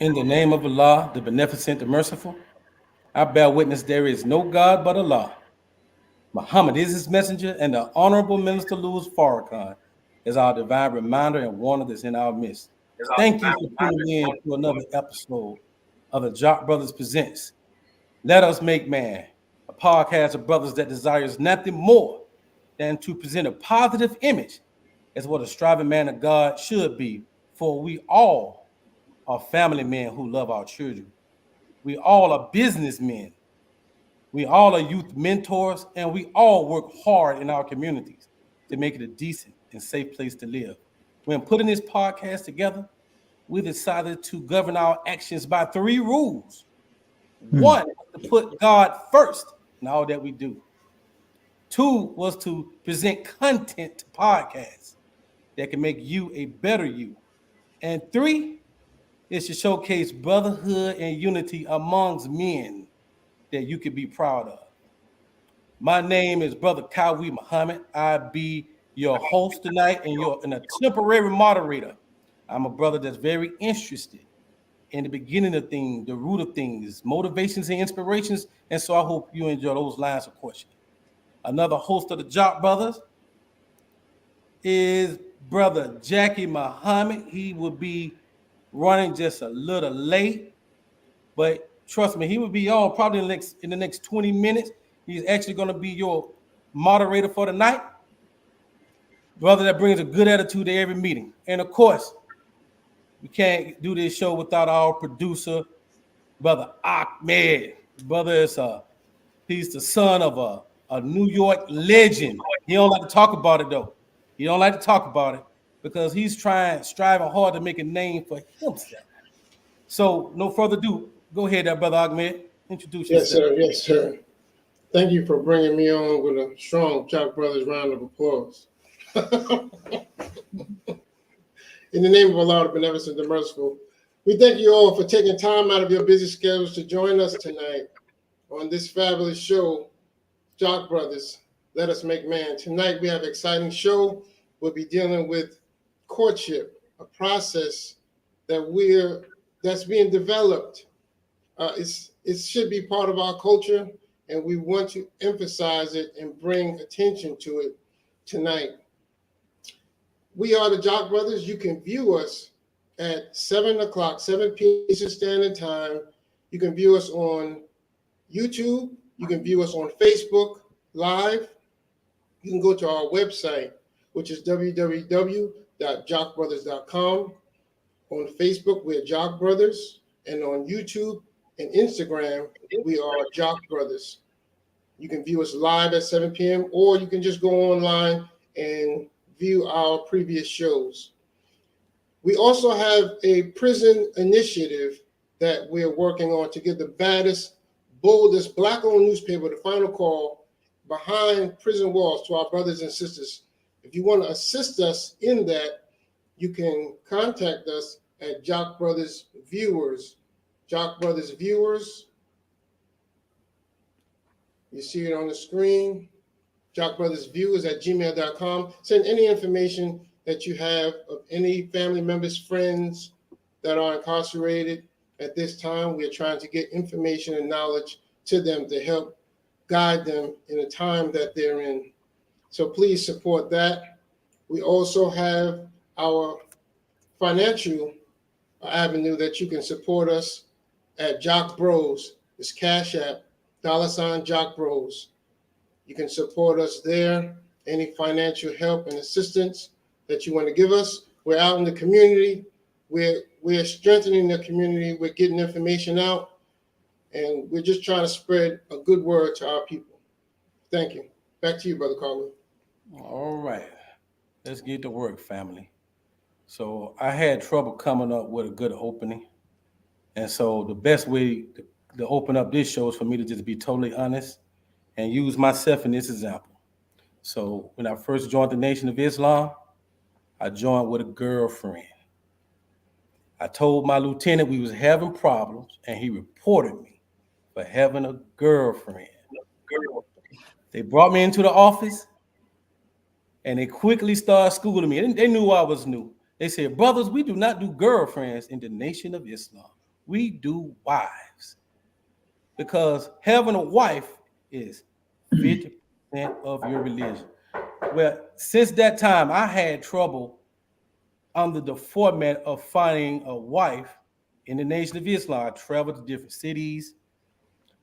In the name of Allah, the Beneficent, the Merciful, I bear witness there is no God but Allah. Muhammad is his messenger, and the Honorable Minister Louis Farrakhan is our divine reminder and warner that's in our midst. Thank you for tuning in to another episode of the Jock Brothers Presents Let Us Make Man, a podcast of brothers that desires nothing more than to present a positive image as what a striving man of God should be, for we all are family men who love our children. We all are businessmen. We all are youth mentors, and we all work hard in our communities to make it a decent and safe place to live. When putting this podcast together, we decided to govern our actions by three rules. One, to put God first in all that we do. Two was to present content to podcasts that can make you a better you. And three is to showcase brotherhood and unity amongst men that you can be proud of. My name is Brother Kawi Muhammad. I be your host tonight and a temporary moderator. I'm a brother that's very interested in the beginning of things, the root of things, motivations and inspirations. And so I hope you enjoy those lines of questioning. Another host of the Jock Brothers is Brother Jackie Muhammad. He will be running just a little late, but trust me, he will be on probably in the next 20 minutes. He's actually going to be your moderator for the night. Brother that brings a good attitude to every meeting. And of course, we can't do this show without our producer, Brother Ahmed. Brother is he's the son of a New York legend. He don't like to talk about it though. He don't like to talk about it because he's striving hard to make a name for himself. So no further ado, go ahead there, Brother Ahmed. Introduce Yes, yourself. sir. Yes, sir. Thank you for bringing me on with a strong Jock Brothers round of applause. In the name of Allah, the Beneficent, the Merciful, we thank you all for taking time out of your busy schedules to join us tonight on this fabulous show, Jock Brothers, Let Us Make Man. Tonight we have an exciting show. We'll be dealing with courtship, a process that's being developed. It should be part of our culture, and we want to emphasize it and bring attention to it tonight. We are the Jock Brothers. You can view us at 7 o'clock, 7 p.m. Eastern Standard Time. You can view us on YouTube. You can view us on Facebook Live. You can go to our website, which is www.jockbrothers.com. On Facebook, we're Jock Brothers. And on YouTube and Instagram, we are Jock Brothers. You can view us live at 7 p.m. or you can just go online and view our previous shows. We also have a prison initiative that we're working on to give the baddest, boldest Black-owned newspaper the final call behind prison walls to our brothers and sisters. If you want to assist us in that, you can contact us at Jock Brothers Viewers. Jock Brothers Viewers. You see it on the screen. jockbrothersviewers@gmail.com. Send any information that you have of any family members, friends that are incarcerated at this time. We are trying to get information and knowledge to them to help guide them in the time that they're in. So please support that. We also have our financial avenue that you can support us at Jock Bros. It's Cash App, $ Jock Bros. You can support us there. Any financial help and assistance that you want to give us. We're out in the community. We're strengthening the community. We're getting information out. And we're just trying to spread a good word to our people. Thank you. Back to you, Brother Carlin. All right. Let's get to work, family. So I had trouble coming up with a good opening. And so the best way to open up this show is for me to just be totally honest and use myself in this example. So when I first joined the Nation of Islam, I joined with a girlfriend. I told my lieutenant we was having problems, and he reported me for having a girlfriend. They brought me into the office, and they quickly started schooling me. They knew I was new. They said, brothers, we do not do girlfriends in the Nation of Islam. we do wives, because having a wife is 50% of your religion. Well, since that time, I had trouble under the format of finding a wife in the Nation of Islam. I traveled to different cities.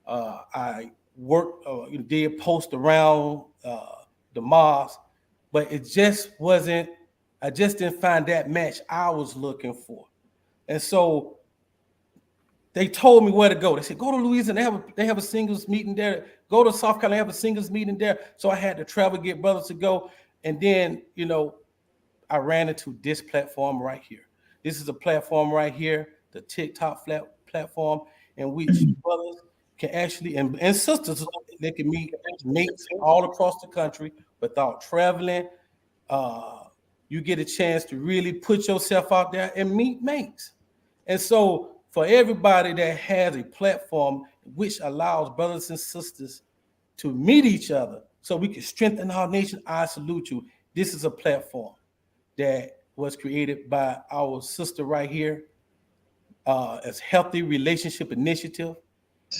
I worked, did post around the mosque, but it just wasn't. I just didn't find that match I was looking for, and so they told me where to go. They said, go to Louisiana. They have a singles meeting there. Go to South Carolina. They have a singles meeting there. So I had to travel, get brothers to go. And then, I ran into this platform right here. This is a platform right here, the TikTok platform, in which brothers can actually, and sisters, they can meet mates all across the country without traveling. You get a chance to really put yourself out there and meet mates. And so for everybody that has a platform which allows brothers and sisters to meet each other so we can strengthen our nation, I salute you. This is a platform that was created by our sister right here as Healthy Relationship Initiative,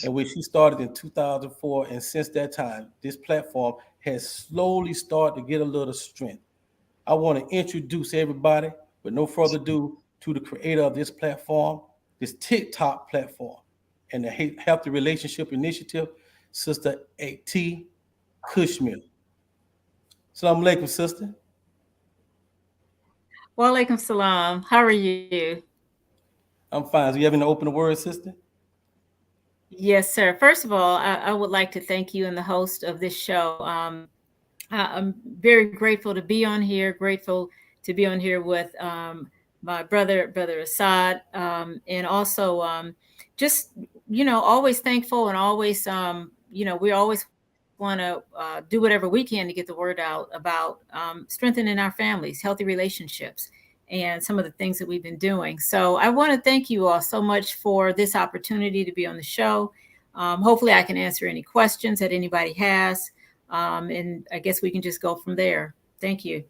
and which she started in 2004. And since that time, this platform has slowly started to get a little strength. I want to introduce everybody, with no further ado, to the creator of this platform, this TikTok platform, and the Healthy Relationship Initiative, Sister A.T. Kushmir. Assalamu alaikum, sister. Wa alaikum salam. How are you? I'm fine. So you having to open the word, sister? Yes, sir. First of all, I would like to thank you and the host of this show. I'm very grateful to be on here, grateful to be on here with my brother Assad, and also just, always thankful, and always, we always want to do whatever we can to get the word out about strengthening our families, healthy relationships, and some of the things that we've been doing. So I want to thank you all so much for this opportunity to be on the show. Hopefully I can answer any questions that anybody has. And I guess we can just go from there. Thank you.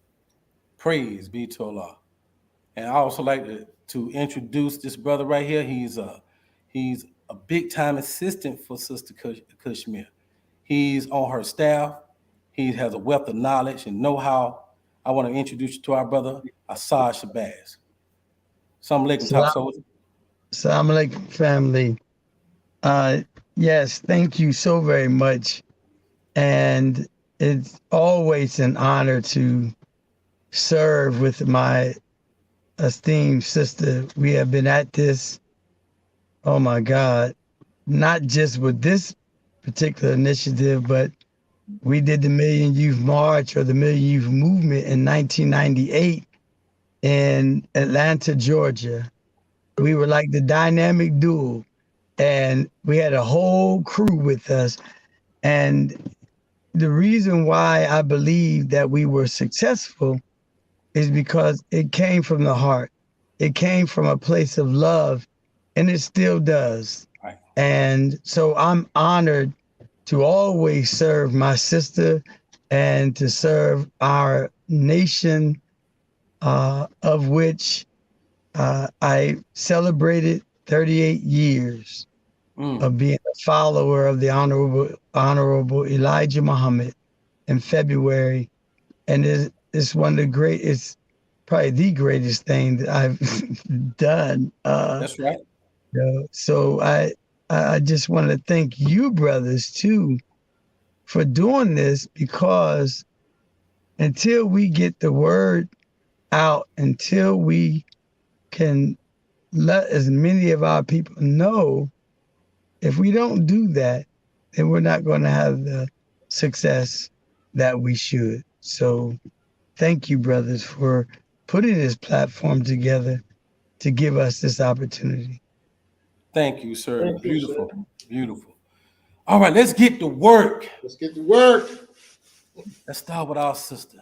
Praise be to Allah. And I also like to introduce this brother right here. He's a big time assistant for Sister Kushmir. He's on her staff. He has a wealth of knowledge and know-how. I want to introduce you to our brother Assad Shabazz. Assalamu alaikum, top soldier. Assalamu alaikum, family. Yes, thank you so very much. And it's always an honor to serve with my esteemed sister. We have been at this, oh my God, not just with this particular initiative, but we did the Million Youth March or the Million Youth Movement in 1998 in Atlanta, Georgia. We were like the dynamic duo, and we had a whole crew with us. And the reason why I believe that we were successful is because it came from the heart. It came from a place of love, and it still does. Right. And so I'm honored to always serve my sister and to serve our nation, of which I celebrated 38 years of being a follower of the Honorable Elijah Muhammad in February. And it's one of the it's probably the greatest thing that I've done. That's right. So I just want to thank you brothers too for doing this, because until we get the word out, until we can let as many of our people know, if we don't do that, then we're not going to have the success that we should. So thank you, brothers, for putting this platform together to give us this opportunity. Thank you, sir. Thank you, Beautiful, sir. beautiful. All right, let's get to work. Let's get to work. Let's start with our sister.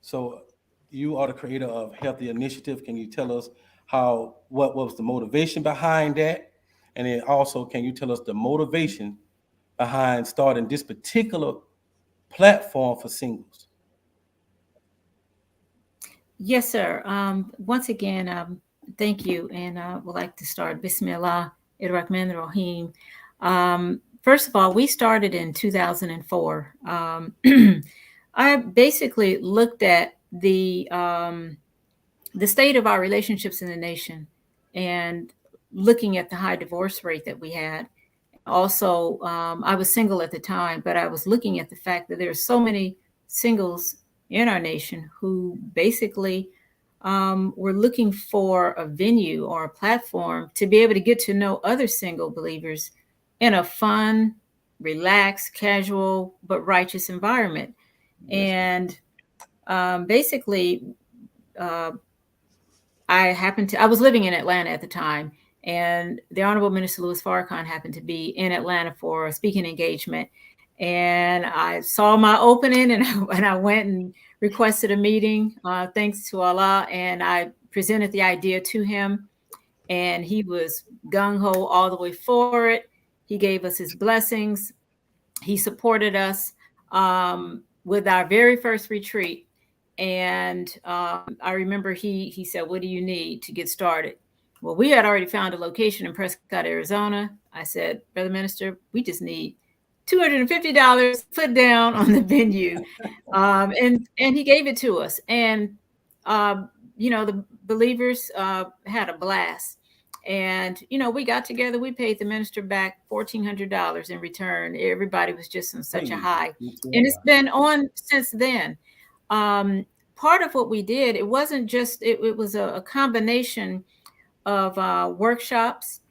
So you are the creator of Healthy Initiative. Can you tell us what was the motivation behind that? And then also, can you tell us the motivation behind starting this particular platform for singles? Yes, sir. Once again, Thank you. And I would like to start. Bismillah ar-Rahman ar-Rahim. First of all, we started in 2004. I basically looked at the state of our relationships in the nation and looking at the high divorce rate that we had. Also, I was single at the time, but I was looking at the fact that there are so many singles in our nation who basically were looking for a venue or a platform to be able to get to know other single believers in a fun, relaxed, casual, but righteous environment. Yes. And basically, I was living in Atlanta at the time, and the Honorable Minister Louis Farrakhan happened to be in Atlanta for a speaking engagement. And I saw my opening, and I went and requested a meeting, thanks to Allah, and I presented the idea to him, and he was gung-ho all the way for it. He gave us his blessings. He supported us with our very first retreat. And I remember he said, "What do you need to get started?" Well, we had already found a location in Prescott, Arizona. I said, "Brother Minister, we just need $250 put down on the venue." And he gave it to us. And, the believers had a blast. And, we got together, we paid the minister back $1,400 in return. Everybody was just on such a high. And it's been on since then. Part of what we did, it wasn't just, it was a combination of workshops.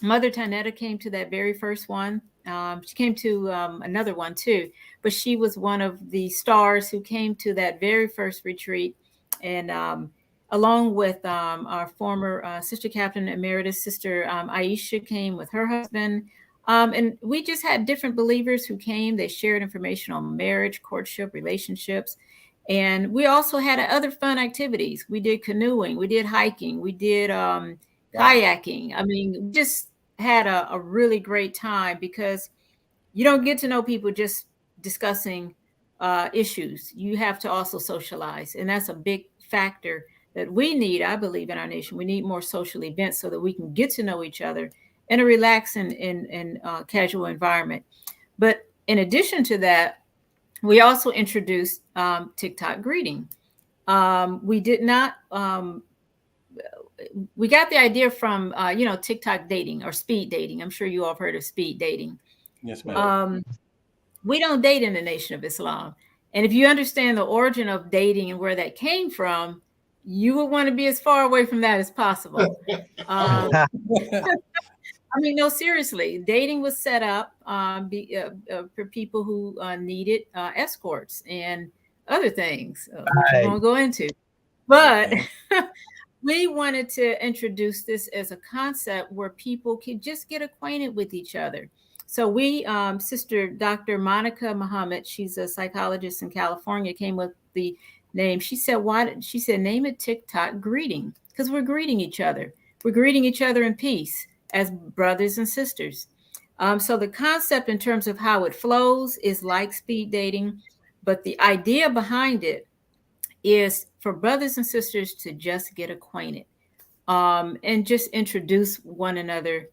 Mother Tanetta came to that very first one. She came to another one too, but she was one of the stars who came to that very first retreat. And along with our former Sister Captain Emeritus, Sister Aisha, came with her husband. And we just had different believers who came. They shared information on marriage, courtship, relationships. And we also had other fun activities. We did canoeing, we did hiking, we did kayaking. I mean, we just had a really great time, because you don't get to know people just discussing issues. You have to also socialize. And that's a big factor that we need, I believe, in our nation. We need more social events so that we can get to know each other in a relaxed and casual environment. But in addition to that, we also introduced TikTok greeting. We did not, we got the idea from, TikTok dating or speed dating. I'm sure you all have heard of speed dating. Yes, ma'am. We don't date in the Nation of Islam. And if you understand the origin of dating and where that came from, you would want to be as far away from that as possible. I mean, no, seriously, dating was set up for people who needed escorts and other things, which I won't go into. But we wanted to introduce this as a concept where people could just get acquainted with each other. So we, Sister Dr. Monica Muhammad, she's a psychologist in California, came with the name. She said, she said, name it TikTok greeting, because we're greeting each other. We're greeting each other in peace as brothers and sisters. So the concept in terms of how it flows is like speed dating, but the idea behind it is for brothers and sisters to just get acquainted and just introduce one another,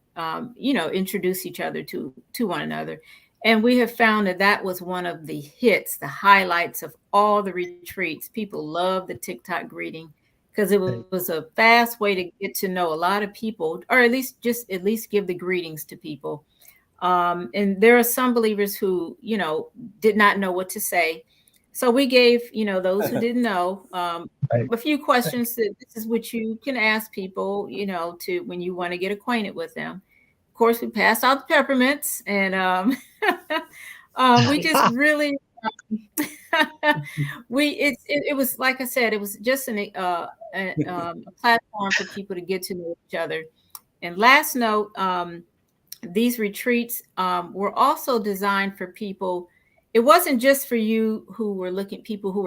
introduce each other to one another. And we have found that was one of the hits, the highlights of all the retreats. People love the TikTok greeting, because it was a fast way to get to know a lot of people, or at least give the greetings to people. And there are some believers who, did not know what to say. So we gave, those who didn't know a few questions that this is what you can ask people, to when you want to get acquainted with them. Of course, we passed out the peppermints, and we just really, it was, like I said, it was just a platform for people to get to know each other. And last note, these retreats were also designed for people. It wasn't just for people who were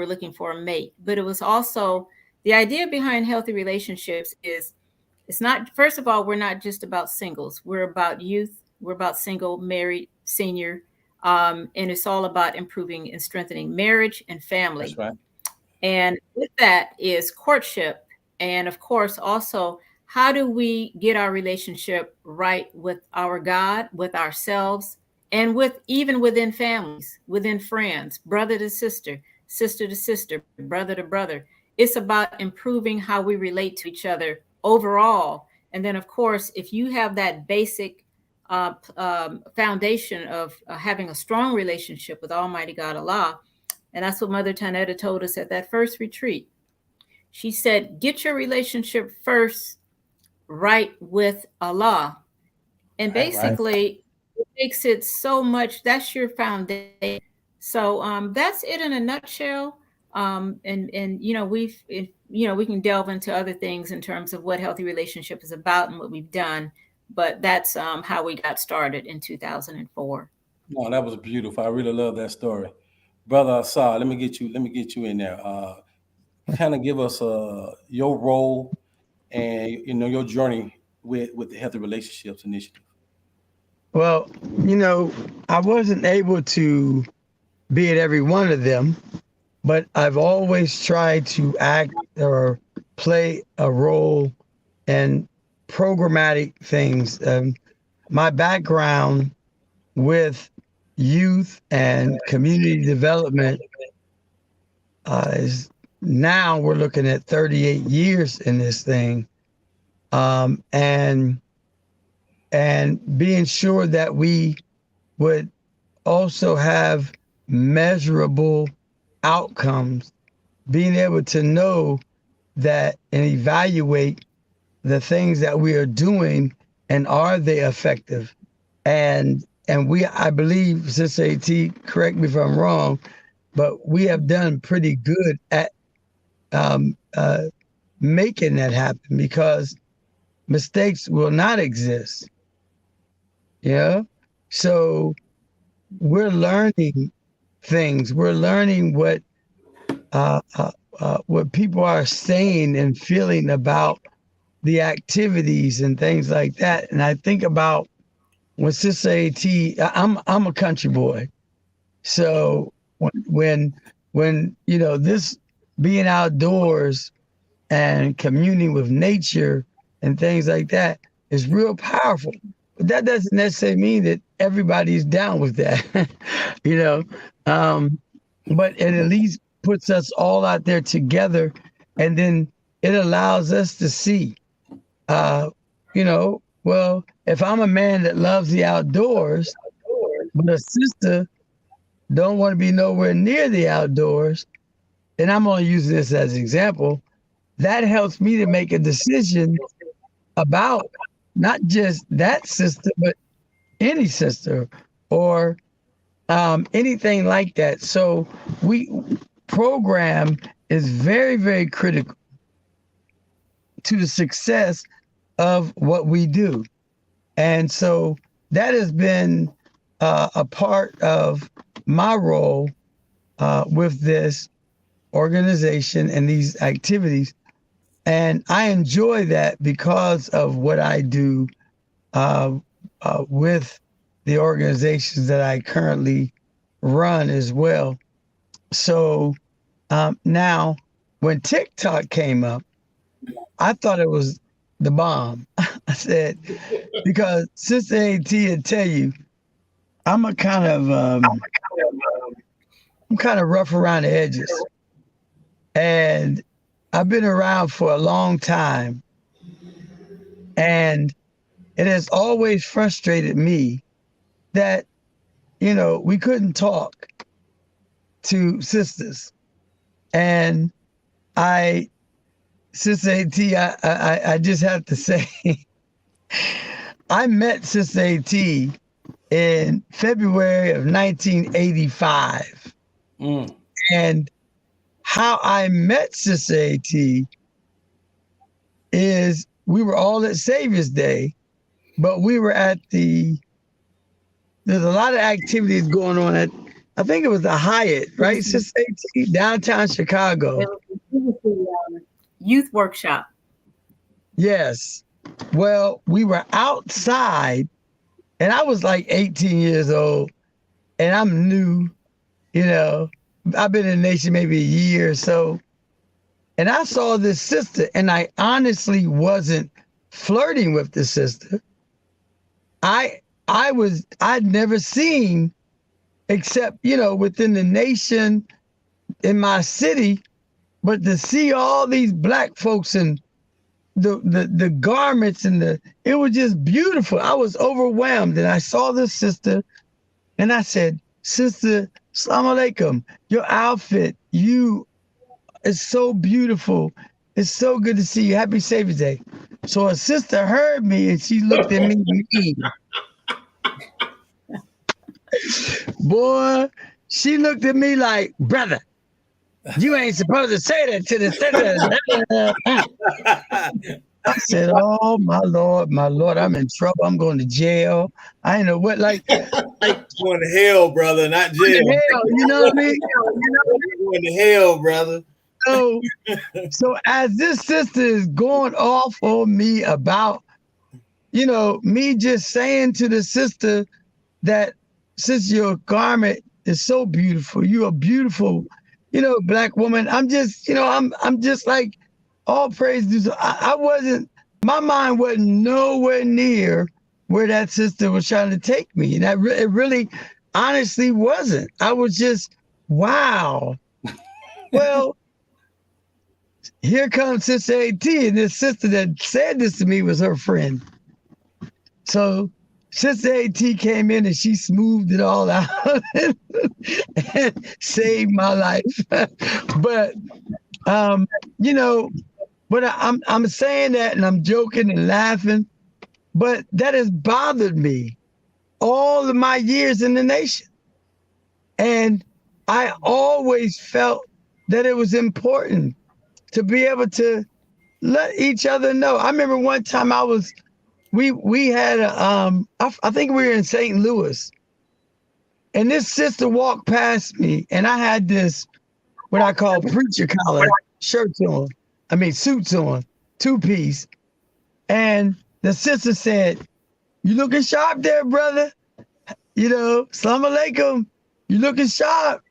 looking for a mate, but it was also the idea behind healthy relationships is it's not, first of all, we're not just about singles. We're about youth. We're about single, married, senior. And it's all about improving and strengthening marriage and family. That's right. And with that is courtship. And of course, also how do we get our relationship right with our God, with ourselves, and with even within families, within friends, brother to sister, sister to sister, brother to brother. It's about improving how we relate to each other overall. And then, of course, if you have that basic foundation of having a strong relationship with Almighty God Allah, and that's what Mother Tanetta told us at that first retreat. She said, get your relationship first right with Allah. And basically, it makes it so much, that's your foundation. So that's it in a nutshell. And you know, we can delve into other things in terms of what healthy relationship is about and what we've done. But that's how we got started in 2004. No, that was beautiful. I really love that story. Brother Assad, let me get you in there. Kind of give us your role and your journey with the Healthy Relationships Initiative. Well, I wasn't able to be at every one of them, but I've always tried to act or play a role in programmatic things. My background with youth and community development is now we're looking at 38 years in this thing, and being sure that we would also have measurable outcomes, being able to know that and evaluate the things that we are doing and are they effective. And I believe, Sister AT, correct me if I'm wrong, but we have done pretty good at making that happen, because mistakes will not exist. Yeah. So we're learning things. We're learning what people are saying and feeling about the activities and things like that. And I think about when Sister AT, I'm a country boy. So when this being outdoors and communing with nature and things like that is real powerful. But that doesn't necessarily mean that everybody's down with that, but it at least puts us all out there together, and then it allows us to see, well, if I'm a man that loves the outdoors, but a sister don't want to be nowhere near the outdoors, and I'm only using this as an example, that helps me to make a decision about not just that sister, but any sister or anything like that. So program is very, very critical to the success of what we do. And so that has been a part of my role with this organization and these activities. And I enjoy that because of what I do with the organizations that I currently run as well. So now when TikTok came up, I thought it was the bomb. I said, because Sister AT will tell you, I'm kind of rough around the edges. And I've been around for a long time, and it has always frustrated me that, we couldn't talk to sisters. And Sister AT, I just have to say, I met Sister AT in February of 1985. And how I met Sister AT is we were all at Savior's Day, but we were at there's a lot of activities going on at, I think it was the Hyatt, right, Sister AT, downtown Chicago. It was the youth workshop. Yes. Well, we were outside, and I was like 18 years old, and I'm new, I've been in the nation maybe a year or so. And I saw this sister, and I honestly wasn't flirting with the sister. I'd never seen, except, within the nation, in my city, but to see all these black folks and the garments and it was just beautiful. I was overwhelmed, and I saw this sister and I said, "Sister, Assalamu alaikum, your outfit, is so beautiful. It's so good to see you. Happy Savior's Day." So a sister heard me and she looked at me. Boy, she looked at me like, "Brother, you ain't supposed to say that to the sister." I said, "Oh, my Lord, I'm in trouble. I'm going to jail." I ain't know what, Going to hell, brother, not jail. hell, you know what I mean? Going to hell, brother. So as this sister is going off on me about, me just saying to the sister that, "Since your garment is so beautiful, you're a beautiful, black woman." I'm just, I'm just like, all praise due. My mind wasn't nowhere near where that sister was trying to take me. And it really honestly wasn't. I was just, wow. Well, here comes Sister AT, and this sister that said this to me was her friend. So Sister AT came in and she smoothed it all out and saved my life. But but I'm saying that and I'm joking and laughing, but that has bothered me all of my years in the nation. And I always felt that it was important to be able to let each other know. I remember one time we had I think we were in St. Louis, and this sister walked past me, and I had this, what I call preacher collar suits on, 2-piece. And the sister said, "You looking sharp there, brother. Assalamu alaikum. You looking sharp,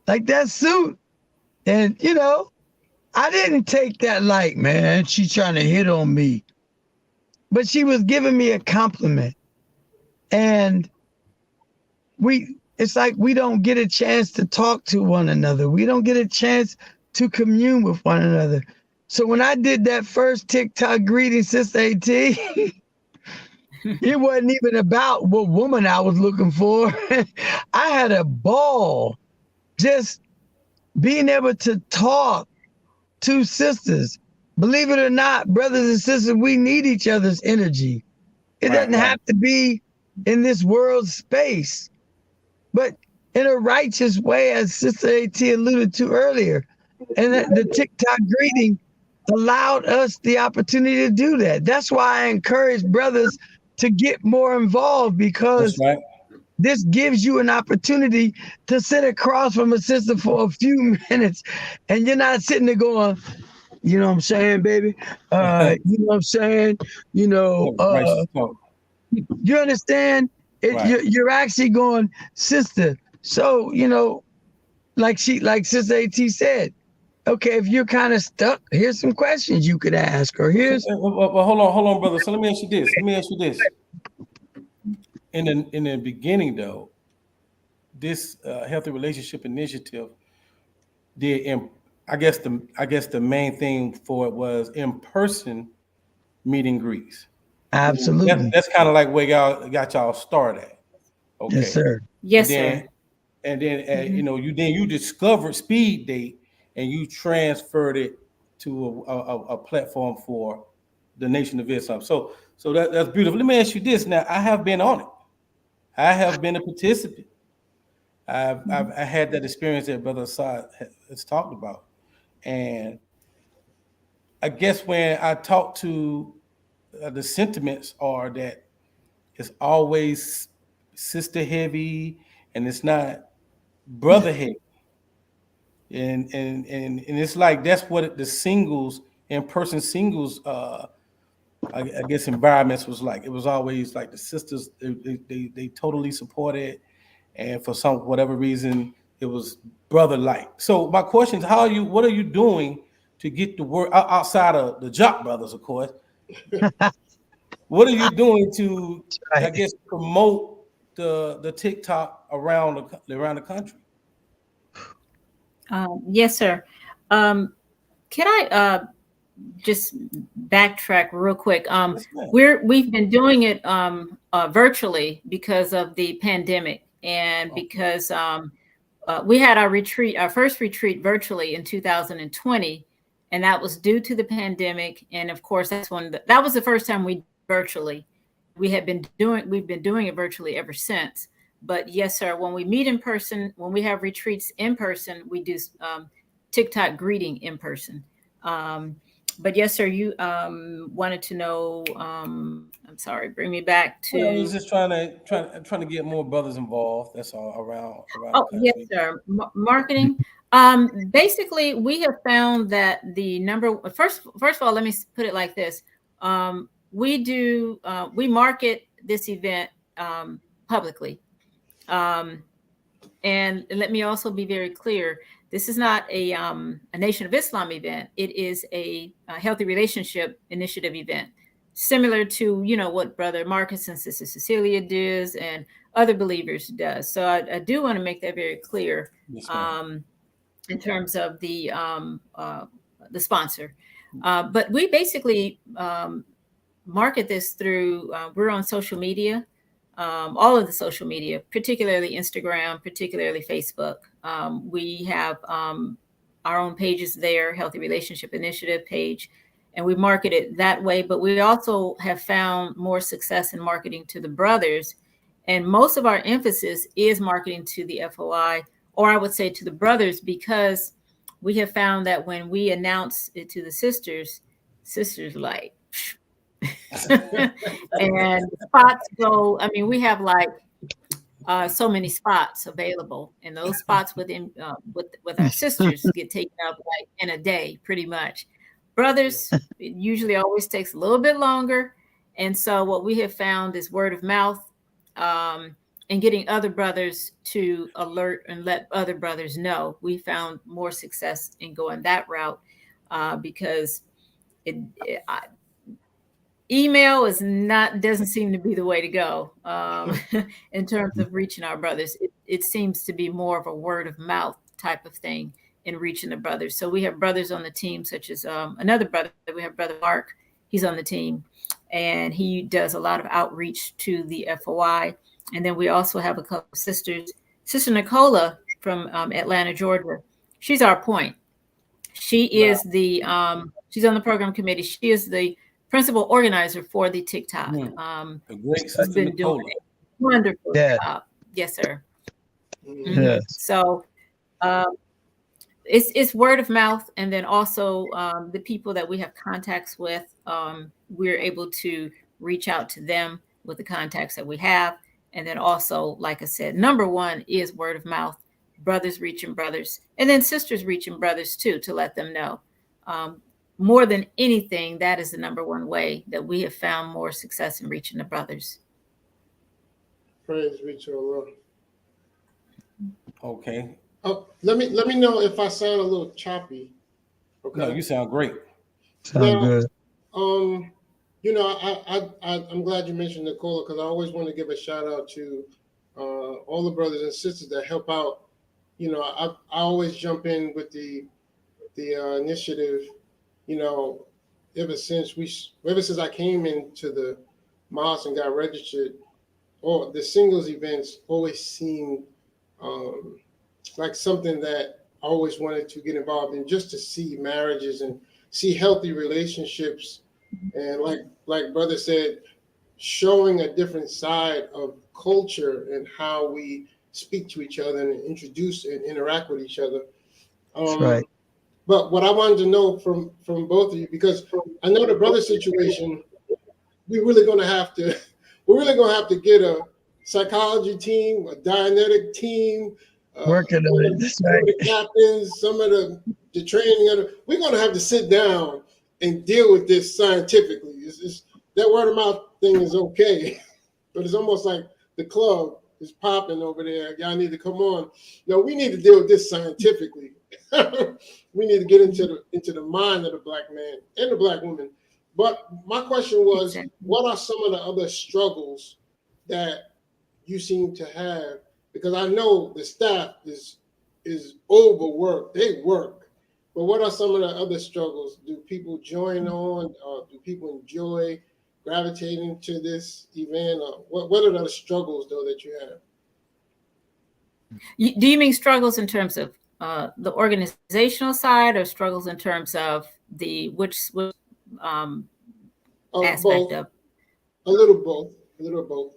like that suit." And, I didn't take that like, man, she trying to hit on me. But she was giving me a compliment. And it's like we don't get a chance to talk to one another. We don't get a chance to commune with one another. So when I did that first TikTok greeting, Sister AT, it wasn't even about what woman I was looking for. I had a ball just being able to talk to sisters. Believe it or not, brothers and sisters, we need each other's energy. It doesn't have to be in this world space, but in a righteous way, as Sister AT alluded to earlier. And the TikTok greeting allowed us the opportunity to do that. That's why I encourage brothers to get more involved, because this gives you an opportunity to sit across from a sister for a few minutes, and you're not sitting there going, "You know what I'm saying, baby? You know what I'm saying? You understand? You're actually going, sister. So, like Sister AT said, okay, if you're kind of stuck, here's some questions you could ask, or here's." Well, hold on, brother. So let me ask you this. In the beginning, though, this healthy relationship initiative I guess the main thing for it was in-person meet and greets. Absolutely. That's kind of like where y'all got y'all started. Okay. Yes, sir. Yes, sir. And then you discovered Speed Date and you transferred it to a platform for the Nation of Islam. So that's beautiful. Let me ask you this. Now, I have been on it. I have been a participant. I had that experience that Brother Assad has talked about. And I guess when I talk to the sentiments are that it's always sister heavy and it's not brother heavy. And it's like that's what the singles, in-person singles I guess environments was like. It was always like the sisters, they totally supported, and for whatever reason it was brother-like. So my question is, what are you doing to get the word outside of the Jock brothers, of course, What are you doing to, I Right. guess, promote the TikTok around the country? Yes, sir. Um, can I just backtrack real quick? Yes, ma'am. We've been doing it virtually because of the pandemic, and Okay. because we had our first retreat virtually in 2020, and that was due to the pandemic. And of course, that was the first time we virtually. We've been doing it virtually ever since. But yes, sir, when we meet in person, when we have retreats in person, we do TikTok greeting in person. But yes, sir, you wanted to know. I'm sorry, bring me back Well, I was to. just trying to get more brothers involved. That's all around Oh, the yes, country. sir. Marketing. Basically, we have found that the number first of all, let me put it like this. We market this event publicly. And let me also be very clear. This is not a Nation of Islam event. It is a healthy relationship initiative event, similar to what Brother Marcus and Sister Cecilia does and other believers does. So I do want to make that very clear Yes, ma'am. in terms of the sponsor. But we basically market this through. We're on social media. All of the social media, particularly Instagram, particularly Facebook. We have our own pages there, Healthy Relationship Initiative page, and we market it that way. But we also have found more success in marketing to the brothers. And most of our emphasis is marketing to the FOI, or I would say to the brothers, because we have found that when we announce it to the sisters like, and spots go. I mean, we have like so many spots available, and those spots within with our sisters get taken up like in a day, pretty much. Brothers, it usually always takes a little bit longer, and so what we have found is word of mouth, and getting other brothers to alert and let other brothers know. We found more success in going that route because email doesn't seem to be the way to go in terms of reaching our brothers. It seems to be more of a word of mouth type of thing in reaching the brothers. So we have brothers on the team, such as another brother. We have Brother Mark. He's on the team, and he does a lot of outreach to the FOI. And then we also have a couple of sisters. Sister Nicola from Atlanta, Georgia. She's our point. She is the she's on the program committee. She is the principal organizer for the TikTok. The great She's Sister been Nicola. doing a wonderful Yeah. job. Yes, sir. Yes. So it's word of mouth, and then also the people that we have contacts with, we're able to reach out to them with the contacts that we have. And then also, like I said, number one is word of mouth, brothers reaching brothers, and then sisters reaching brothers too, to let them know. More than anything, that is the number one way that we have found more success in reaching the brothers. Praise be to Allah. Okay. Let me know if I sound a little choppy. Okay. No, you sound great. Sound Now, good. I'm glad you mentioned Nicola, because I always want to give a shout out to all the brothers and sisters that help out. I always jump in with the initiative. Ever since I came into the mosque and got registered, or the singles events always seemed like something that I always wanted to get involved in, just to see marriages and see healthy relationships. And like brother said, showing a different side of culture and how we speak to each other and introduce and interact with each other. That's right. But what I wanted to know from both of you, because I know the brother situation, we're really gonna have to get a psychology team, a Dianetic team, Working on it. That's right. the captains, some of the training. We're gonna have to sit down and deal with this scientifically. It's that word of mouth thing is okay, but it's almost like the club is popping over there. Y'all need to come on. No, we need to deal with this scientifically. We need to get into the mind of the black man and the black woman. But my question was, Exactly. what are some of the other struggles that you seem to have? Because I know the staff is overworked. They work. But what are some of the other struggles? Do people join on? Do people enjoy gravitating to this event? What are the struggles, though, that you have? Do you mean struggles in terms of the organizational side, or struggles in terms of the which aspect Both. of? A little both. A little both.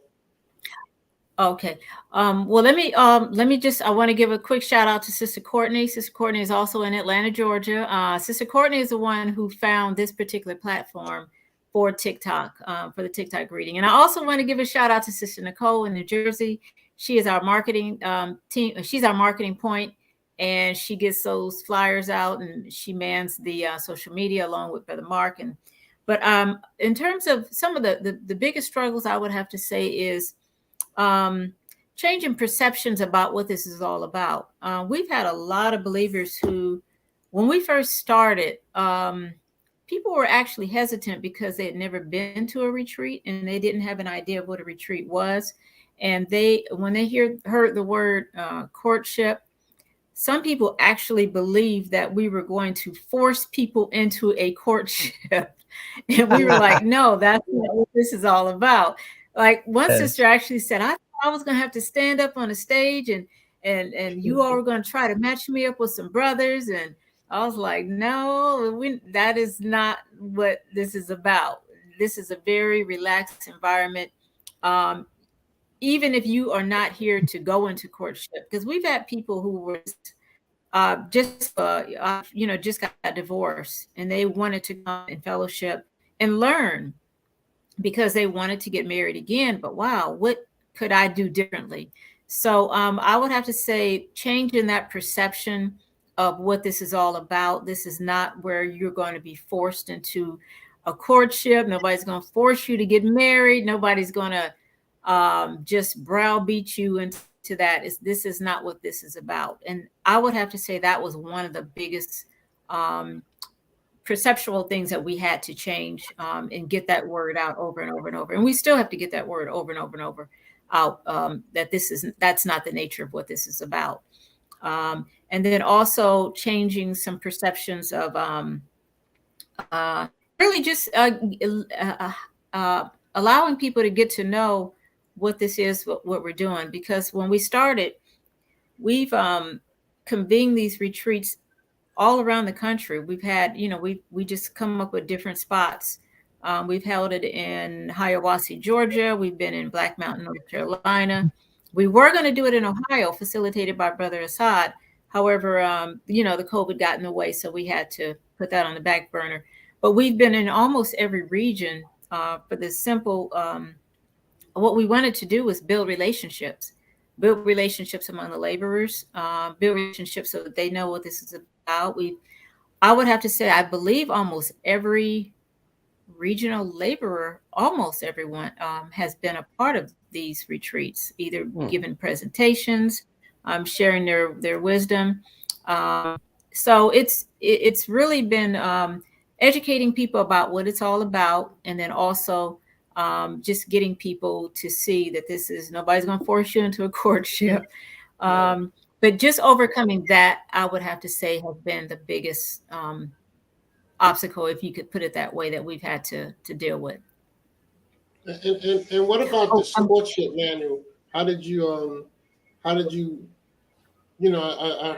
Okay. Well, let me just, I want to give a quick shout out to Sister Courtney. Sister Courtney is also in Atlanta, Georgia. Sister Courtney is the one who found this particular platform for TikTok, for the TikTok greeting. And I also want to give a shout out to Sister Nicole in New Jersey. She is our marketing team. She's our marketing point, and she gets those flyers out, and she mans the social media along with Brother Mark. But in terms of some of the biggest struggles, I would have to say is changing perceptions about what this is all about. We've had a lot of believers who, when we first started, people were actually hesitant because they had never been to a retreat and they didn't have an idea of what a retreat was. And when they heard the word courtship, some people actually believed that we were going to force people into a courtship. And we were like, no, that's not what this is all about. Like one sister actually said, I thought I was going to have to stand up on a stage and you all were going to try to match me up with some brothers. And I was like, no, that is not what this is about. This is a very relaxed environment. Even if you are not here to go into courtship, because we've had people who were just got divorced and they wanted to come in fellowship and learn because they wanted to get married again. But wow, what could I do differently? So I would have to say changing that perception of what this is all about. This is not where you're going to be forced into a courtship. Nobody's going to force you to get married. Nobody's going to just browbeat you into that. This is not what this is about. And I would have to say that was one of the biggest perceptual things that we had to change and get that word out over and over and over. And we still have to get that word over and over and over out that that's not the nature of what this is about. And then also changing some perceptions of really just allowing people to get to know what this is, what we're doing. Because when we started, we've convened these retreats all around the country. We've had, we just come up with different spots. We've held it in Hiawassee, Georgia. We've been in Black Mountain, North Carolina. We were going to do it in Ohio, facilitated by Brother Assad. However, the COVID got in the way, so we had to put that on the back burner. But we've been in almost every region for this simple, what we wanted to do was build relationships among the laborers, build relationships so that they know what this is about. I would have to say, I believe almost every regional laborer, almost everyone has been a part of these retreats, either giving presentations, sharing their wisdom. So it's really been educating people about what it's all about, and then also just getting people to see that nobody's going to force you into a courtship. But just overcoming that, I would have to say, has been the biggest obstacle, if you could put it that way, that we've had to deal with. And what about the courtship manual? How did you I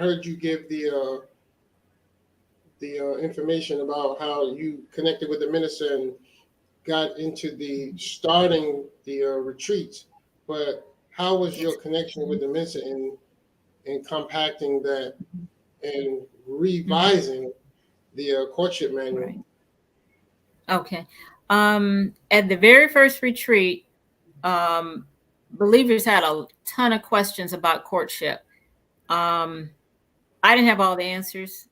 heard you give the information about how you connected with the minister and got into starting the retreats, but how was your connection with the minister in compacting that and revising the courtship manual? Right. Okay. At the very first retreat, believers had a ton of questions about courtship. I didn't have all the answers.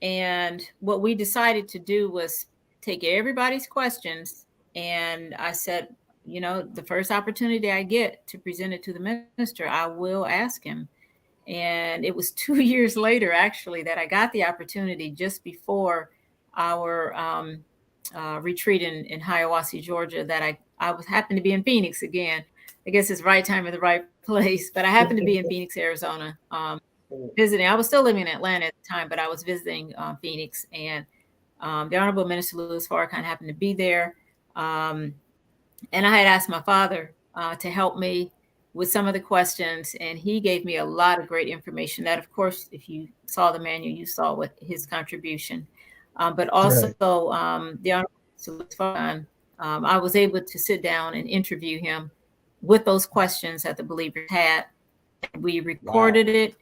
And what we decided to do was take everybody's questions. And I said, the first opportunity I get to present it to the minister, I will ask him. And it was 2 years later, actually, that I got the opportunity, just before our retreat in Hiawassee, Georgia, that I was happened to be in Phoenix again. I guess it's right time in the right place, but I happened to be in Phoenix, Arizona, visiting. I was still living in Atlanta at the time, but I was visiting Phoenix, and the Honorable Minister Louis Farrakhan happened to be there. And I had asked my father to help me with some of the questions, and he gave me a lot of great information that, of course, if you saw the manual, you saw what his contribution. But also Right. the Honorable Minister Louis Farrakhan, I was able to sit down and interview him with those questions that the believers had. We recorded it,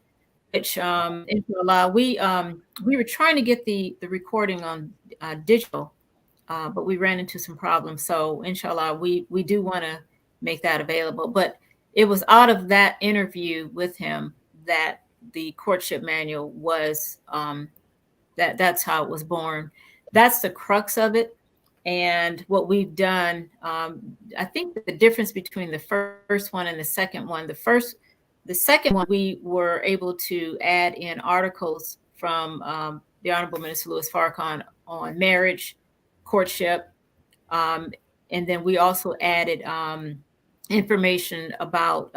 which inshallah, we were trying to get the recording on digital, but we ran into some problems. So inshallah, we do want to make that available. But it was out of that interview with him that the courtship manual was, that's how it was born. That's the crux of it. And what we've done, I think the difference between the first one and the second one, the second one, we were able to add in articles from the Honorable Minister Louis Farrakhan on marriage, courtship, and then we also added information about,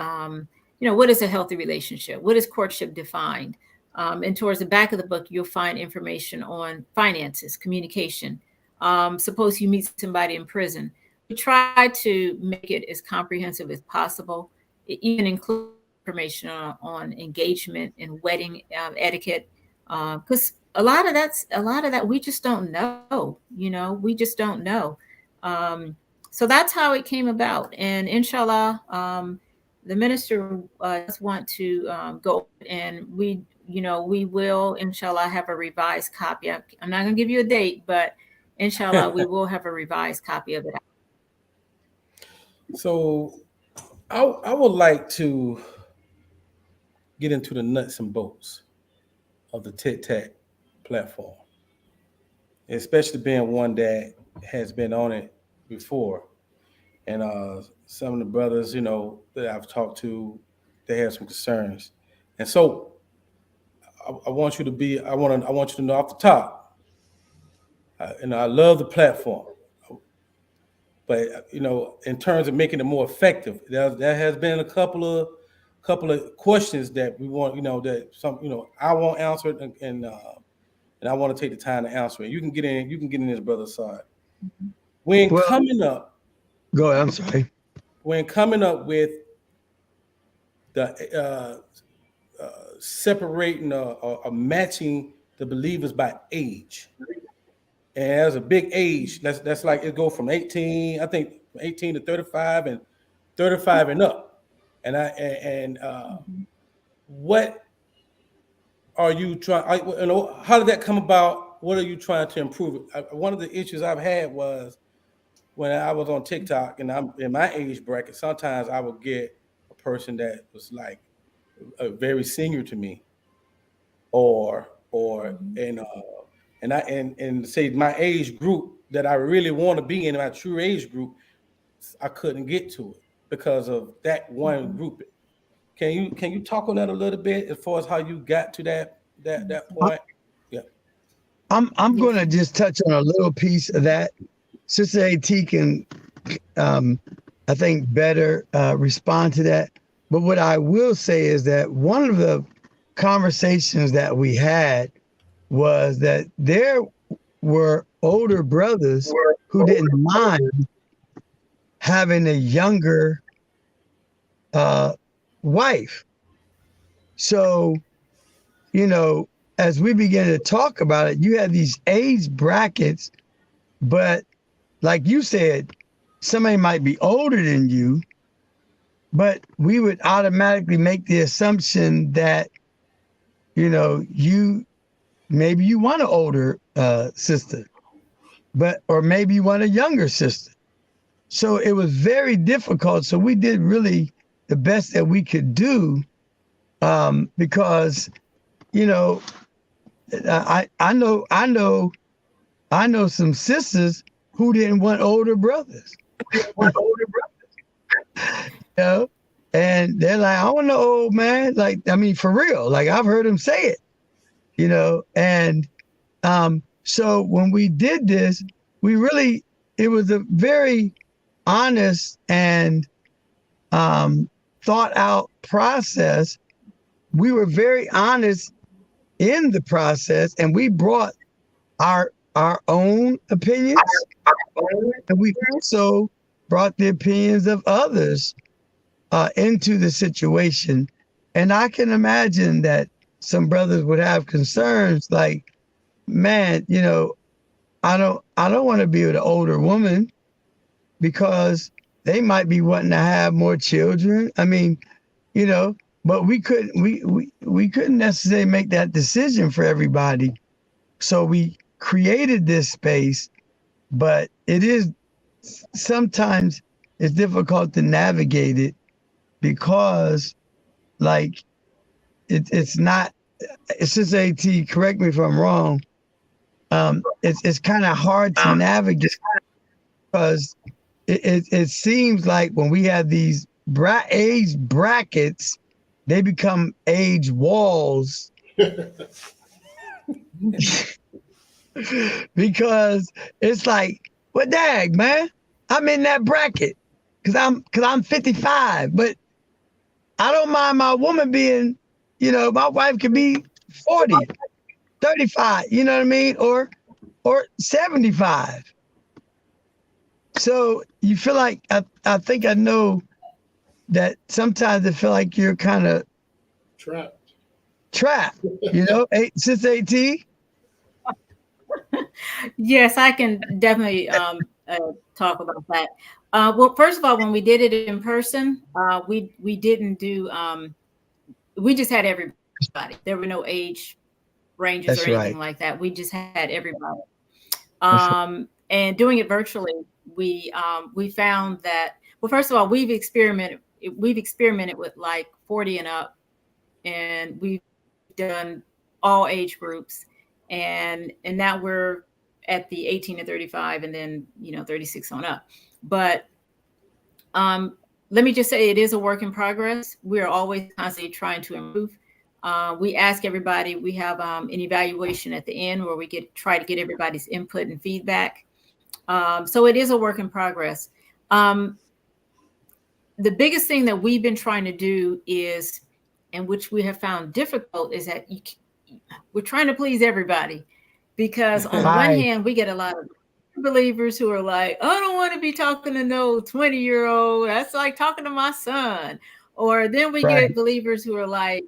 what is a healthy relationship? What is courtship defined? And towards the back of the book, you'll find information on finances, communication. Suppose you meet somebody in prison. We try to make it as comprehensive as possible. It even includes information on engagement and wedding etiquette, because a lot of that we just don't know. We just don't know. So that's how it came about. And inshallah, the minister does want to go, and we will inshallah have a revised copy. I'm not going to give you a date, but inshallah, we will have a revised copy of it. So I would like to get into the nuts and bolts of the TikTok platform, especially being one that has been on it before. And some of the brothers, that I've talked to, they have some concerns. And so I want you to I want you to know off the top, I love the platform. But in terms of making it more effective, there has been a couple of questions that we want, that some, I want answered, and I want to take the time to answer it. You can get in this brother's side. When coming up with the separating or matching the believers by age. And there's a big age. That's like it go from 18, I think 18 to 35 and 35 and up. And what are you trying? How did that come about? What are you trying to improve? One of the issues I've had was when I was on TikTok and I'm in my age bracket. Sometimes I would get a person that was like very senior to me, and say my age group that I really want to be in, my true age group, I couldn't get to it because of that one grouping. Can you talk on that a little bit as far as how you got to that point? Yeah. I'm going to just touch on a little piece of that. Sister AT can, I think, better respond to that. But what I will say is that one of the conversations that we had was that there were older brothers who didn't mind having a younger wife. So, as we began to talk about it, you had these age brackets, but like you said, somebody might be older than you, but we would automatically make the assumption that, maybe you want an older sister, or maybe you want a younger sister. So it was very difficult. So we did really the best that we could do, because, I know some sisters who didn't want older brothers. And they're like, I want no old man. Like, I mean, for real. Like, I've heard them say it. And so when we did this, it was a very honest and thought out process. We were very honest in the process, and we brought our own opinions, and we also brought the opinions of others into the situation. And I can imagine that some brothers would have concerns like, man, you know, I don't want to be with an older woman because they might be wanting to have more children. I mean, you know, but we couldn't necessarily make that decision for everybody. So we created this space, but it is sometimes it's difficult to navigate it because like it's not, it's just AT, correct me if I'm wrong. It's kind of hard to navigate because it seems like when we have these age brackets, they become age walls. Because it's like, well, dag, man, I'm in that bracket because I'm 55, but I don't mind my woman being, you know, my wife could be 40, 35, you know what I mean? Or 75. So you feel like, I think I know that sometimes I feel like you're kind of trapped, you know, since 18. Yes, I can definitely talk about that. Well, first of all, when we did it in person, we didn't do, we just had everybody. There were no age ranges That's or anything right. like that. We just had everybody. And doing it virtually, we found that, well, first of all, we've experimented with like 40 and up, and we've done all age groups, and now we're at the 18 to 35, and then 36 on up. But let me just say, it is a work in progress. We're always constantly trying to improve. We ask everybody. We have an evaluation at the end where we try to get everybody's input and feedback. So it is a work in progress. The biggest thing that we've been trying to do is, and which we have found difficult, is that we're trying to please everybody, because on the one hand, we get a lot of believers who are like, I don't want to be talking to no 20-year-old. That's like talking to my son. Or then we get believers who are like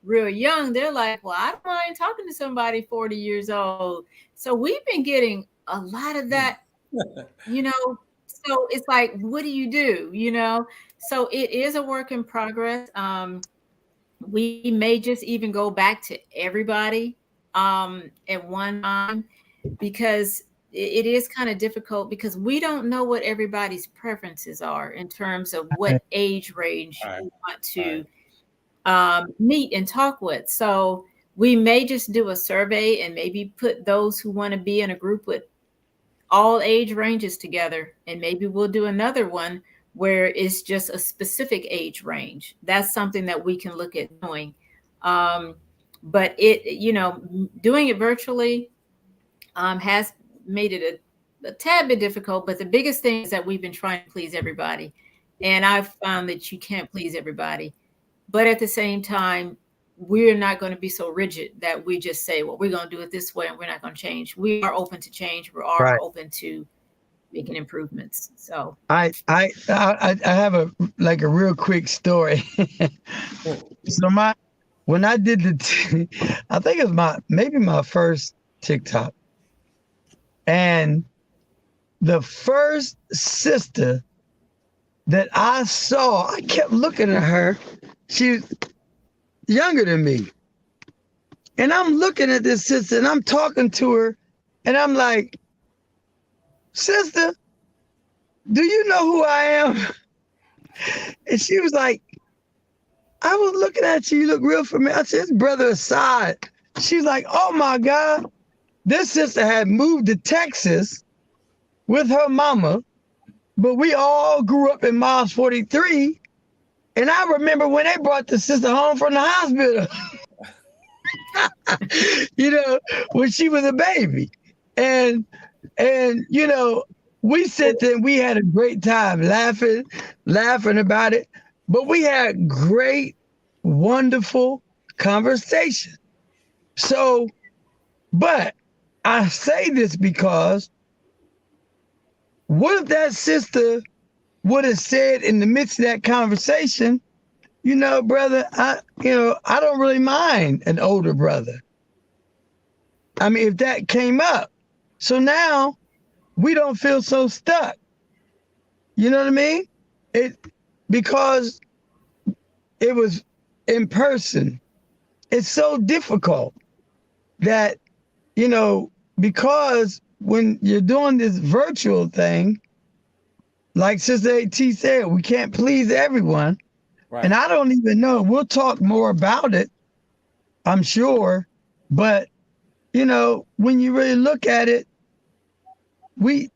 real young. They're like, well, I don't mind talking to somebody 40 years old. So we've been getting a lot of that, so it's like, what do you do? So it is a work in progress. We may just even go back to everybody at one time, because it is kind of difficult, because we don't know what everybody's preferences are in terms of what age range we want to meet and talk with. So we may just do a survey and maybe put those who want to be in a group with all age ranges together, and maybe we'll do another one where it's just a specific age range. That's something that we can look at doing. But doing it virtually has made it a tad bit difficult. But the biggest thing is that we've been trying to please everybody. And I've found that you can't please everybody. But at the same time, we're not going to be so rigid that we just say, well, we're going to do it this way and we're not going to change. We are open to change. We are open to making improvements. So I have a real quick story. So when I did I think it was maybe my first TikTok, and the first sister that I saw, I kept looking at her. She's younger than me, and I'm looking at this sister and I'm talking to her, and I'm like, sister, do you know who I am? And she was like, I was looking at you. You look real familiar. I said, it's Brother Assad. She's like, oh my God. This sister had moved to Texas with her mama, but we all grew up in Miles 43. And I remember when they brought the sister home from the hospital, when she was a baby. And And you know, we sit there and we had a great time laughing about it. But we had great, wonderful conversation. So, but I say this because what if that sister would have said in the midst of that conversation, you know, brother, I don't really mind an older brother. I mean, if that came up. So now we don't feel so stuck. You know what I mean? Because it was in person. It's so difficult that, you know, because when you're doing this virtual thing, like Sister AT said, we can't please everyone. Right. And I don't even know. We'll talk more about it, I'm sure. But, you know, when you really look at it, we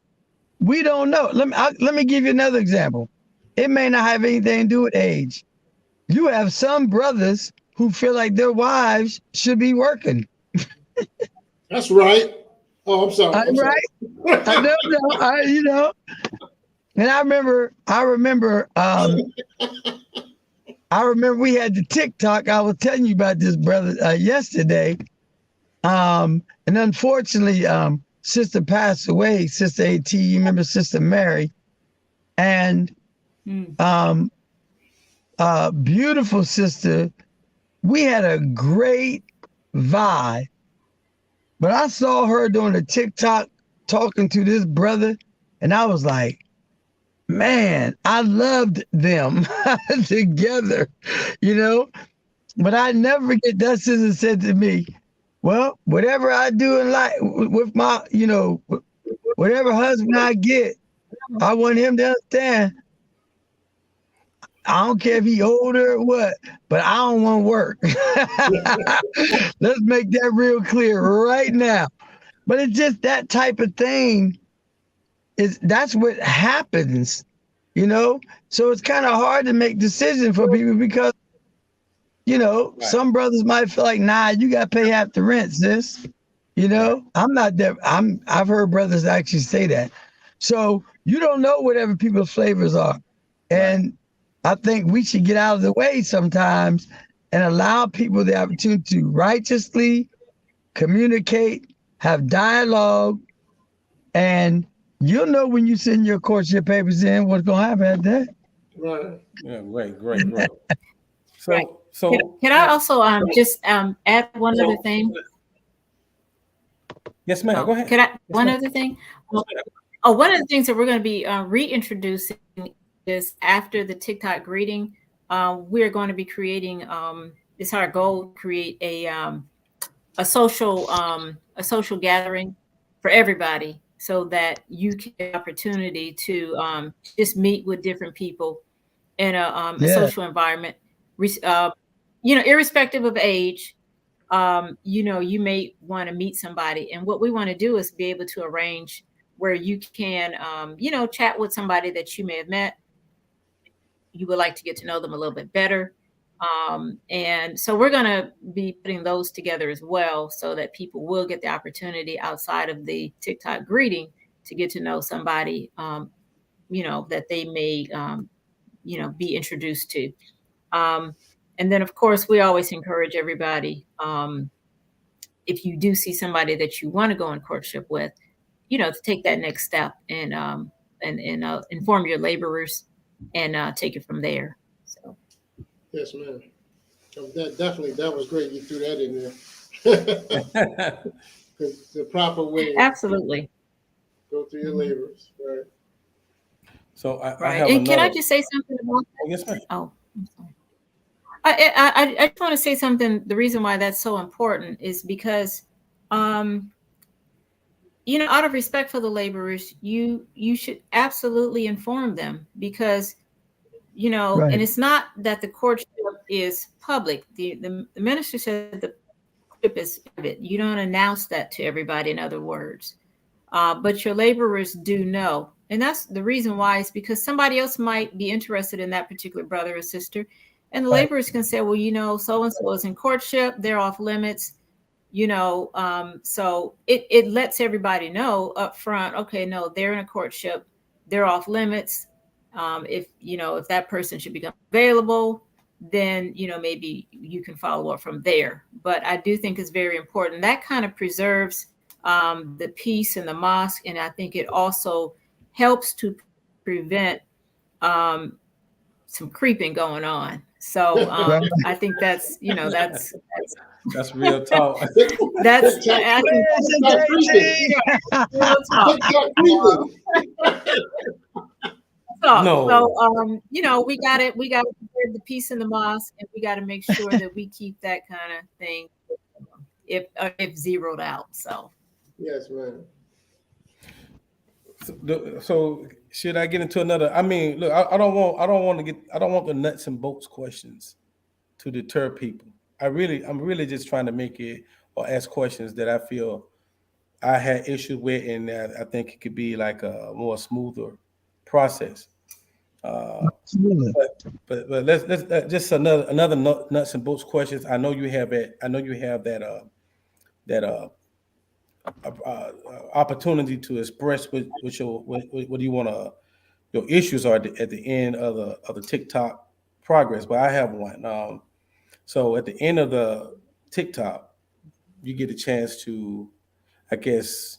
don't know. Let me give you another example. It may not have anything to do with age. You have some brothers who feel like their wives should be working. That's right. Oh, I'm sorry. I'm Right? sorry. You know. And I remember we had the TikTok. I was telling you about this, brother, yesterday. And unfortunately, sister passed away, Sister AT. You remember Sister Mary? And beautiful sister. We had a great vibe. But I saw her doing a TikTok talking to this brother, and I was like, man, I loved them together, you know? But I never forget that sister said to me, well, whatever I do in life with my, you know, whatever husband I get, I want him to understand. I don't care if he older or what, but I don't want to work. Let's make that real clear right now. But it's just that type of thing. That's what happens, you know? So it's kind of hard to make decisions for people because, you know, Right. Some brothers might feel like, nah, you got to pay half the rent, sis. You know, I'm not there. I've heard brothers actually say that. So you don't know whatever people's flavors are. And I think we should get out of the way sometimes and allow people the opportunity to righteously communicate, have dialogue, and you'll know when you send your courtship papers in what's going to happen at that. Right. Yeah, great. So, Right. so Can I also just add one other thing? yes, ma'am. Go ahead. Can I? Yes, One ma'am. other thing. One of the things that we're going to be reintroducing is after the TikTok greeting, we're going to be creating. It's our goal to create a social gathering for everybody, so that you can have the opportunity to just meet with different people in a social environment. You know, irrespective of age, you know, you may want to meet somebody, and what we want to do is be able to arrange where you can, you know, chat with somebody that you may have met. You would like to get to know them a little bit better. And so we're going to be putting those together as well, so that people will get the opportunity outside of the TikTok greeting to get to know somebody, you know, that they may, you know, be introduced to. And then, of course, we always encourage everybody, if you do see somebody that you want to go in courtship with, you know, to take that next step and inform your laborers and take it from there. So. Yes, ma'am. That was great. You threw that in there. The proper way. Absolutely. Go through your labors. Right. So I Right. have And can I another. just say something about that? Yes, ma'am. Oh, I'm sorry. I just want to say something. The reason why that's so important is because, you know, out of respect for the laborers, you should absolutely inform them, because, you know, Right. and it's not that the courtship is public. The minister said the courtship is private. You don't announce that to everybody, in other words. But your laborers do know. And that's the reason why, is because somebody else might be interested in that particular brother or sister. And the Right. laborers can say, well, you know, so-and-so is in courtship. They're off limits. So it lets everybody know up front, okay, no, they're in a courtship, they're off limits. If that person should become available, then maybe you can follow up from there. But I do think it's very important. That kind of preserves the peace in the mosque, and I think it also helps to prevent some creeping going on. So I think that's real talk. that's TikTok I think creeping. real talk. TikTok creeping. So we got to preserve the peace in the mosque, and we got to make sure that we keep that kind of thing if zeroed out. So Yes, ma'am. So should I get into another? I mean, look, I don't want the nuts and bolts questions to deter people. I'm really just trying to make it or ask questions that I feel I had issues with, and I think it could be like a more smoother process. Absolutely. But let's just another nuts and bolts questions. I know you have it. I know you have that opportunity to express what do you want to your issues are at the end of the TikTok progress. But I have one. So at the end of the TikTok, you get a chance to, I guess,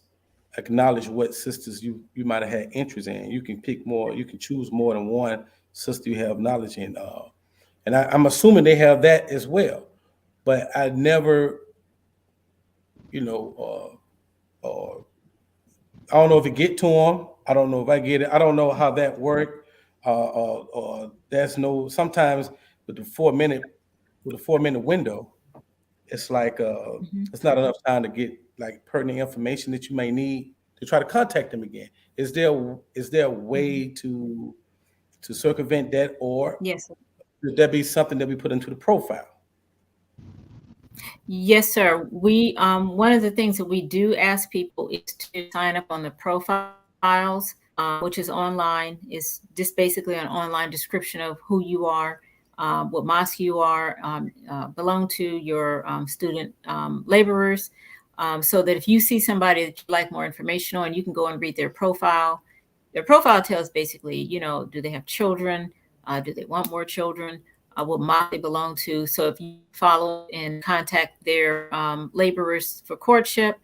acknowledge what sisters you might have had interest in. You can pick more. You can choose more than one sister you have knowledge in. And I'm assuming they have that as well. But I never, or I don't know if it get to them. I don't know if I get it. I don't know how that worked. Or there's no. Sometimes with the 4-minute window, it's like it's not enough time to get like pertinent information that you may need to try to contact them again. Is there a way to circumvent that, or yes. should that be something that we put into the profile? Yes, sir. We one of the things that we do ask people is to sign up on the profiles, which is online. It's just basically an online description of who you are, what mosque you are, belong to, your student laborers, so that if you see somebody that you'd like more information on, you can go and read their profile. Their profile tells basically, do they have children? Do they want more children? What mosque they belong to. So if you follow and contact their laborers for courtship,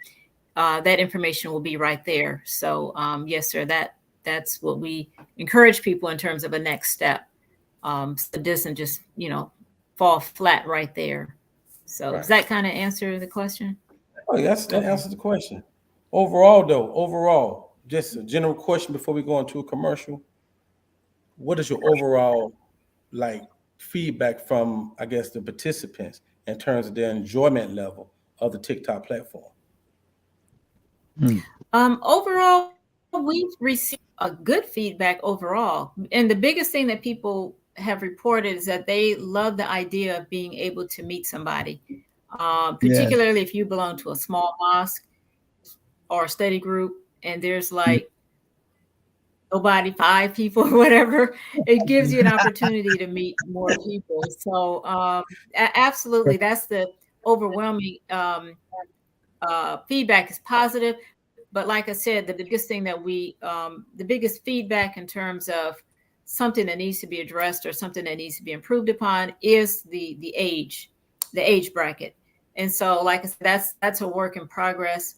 that information will be right there. So yes, sir, that's what we encourage people in terms of a next step. So it doesn't just, fall flat right there. So Right. Does that kind of answer the question? Oh, yes, that answers the question. Overall, just a general question before we go into a commercial. What is your overall feedback from, I guess, the participants in terms of their enjoyment level of the TikTok platform? Overall, we've received a good feedback overall. And the biggest thing that people have reported is that they love the idea of being able to meet somebody, particularly if you belong to a small mosque or a study group, and there's nobody, 5 people or whatever. It gives you an opportunity to meet more people. So absolutely, that's the overwhelming feedback is positive. But like I said, the biggest thing that the biggest feedback in terms of something that needs to be addressed or something that needs to be improved upon is the age bracket. And so, like I said, that's a work in progress.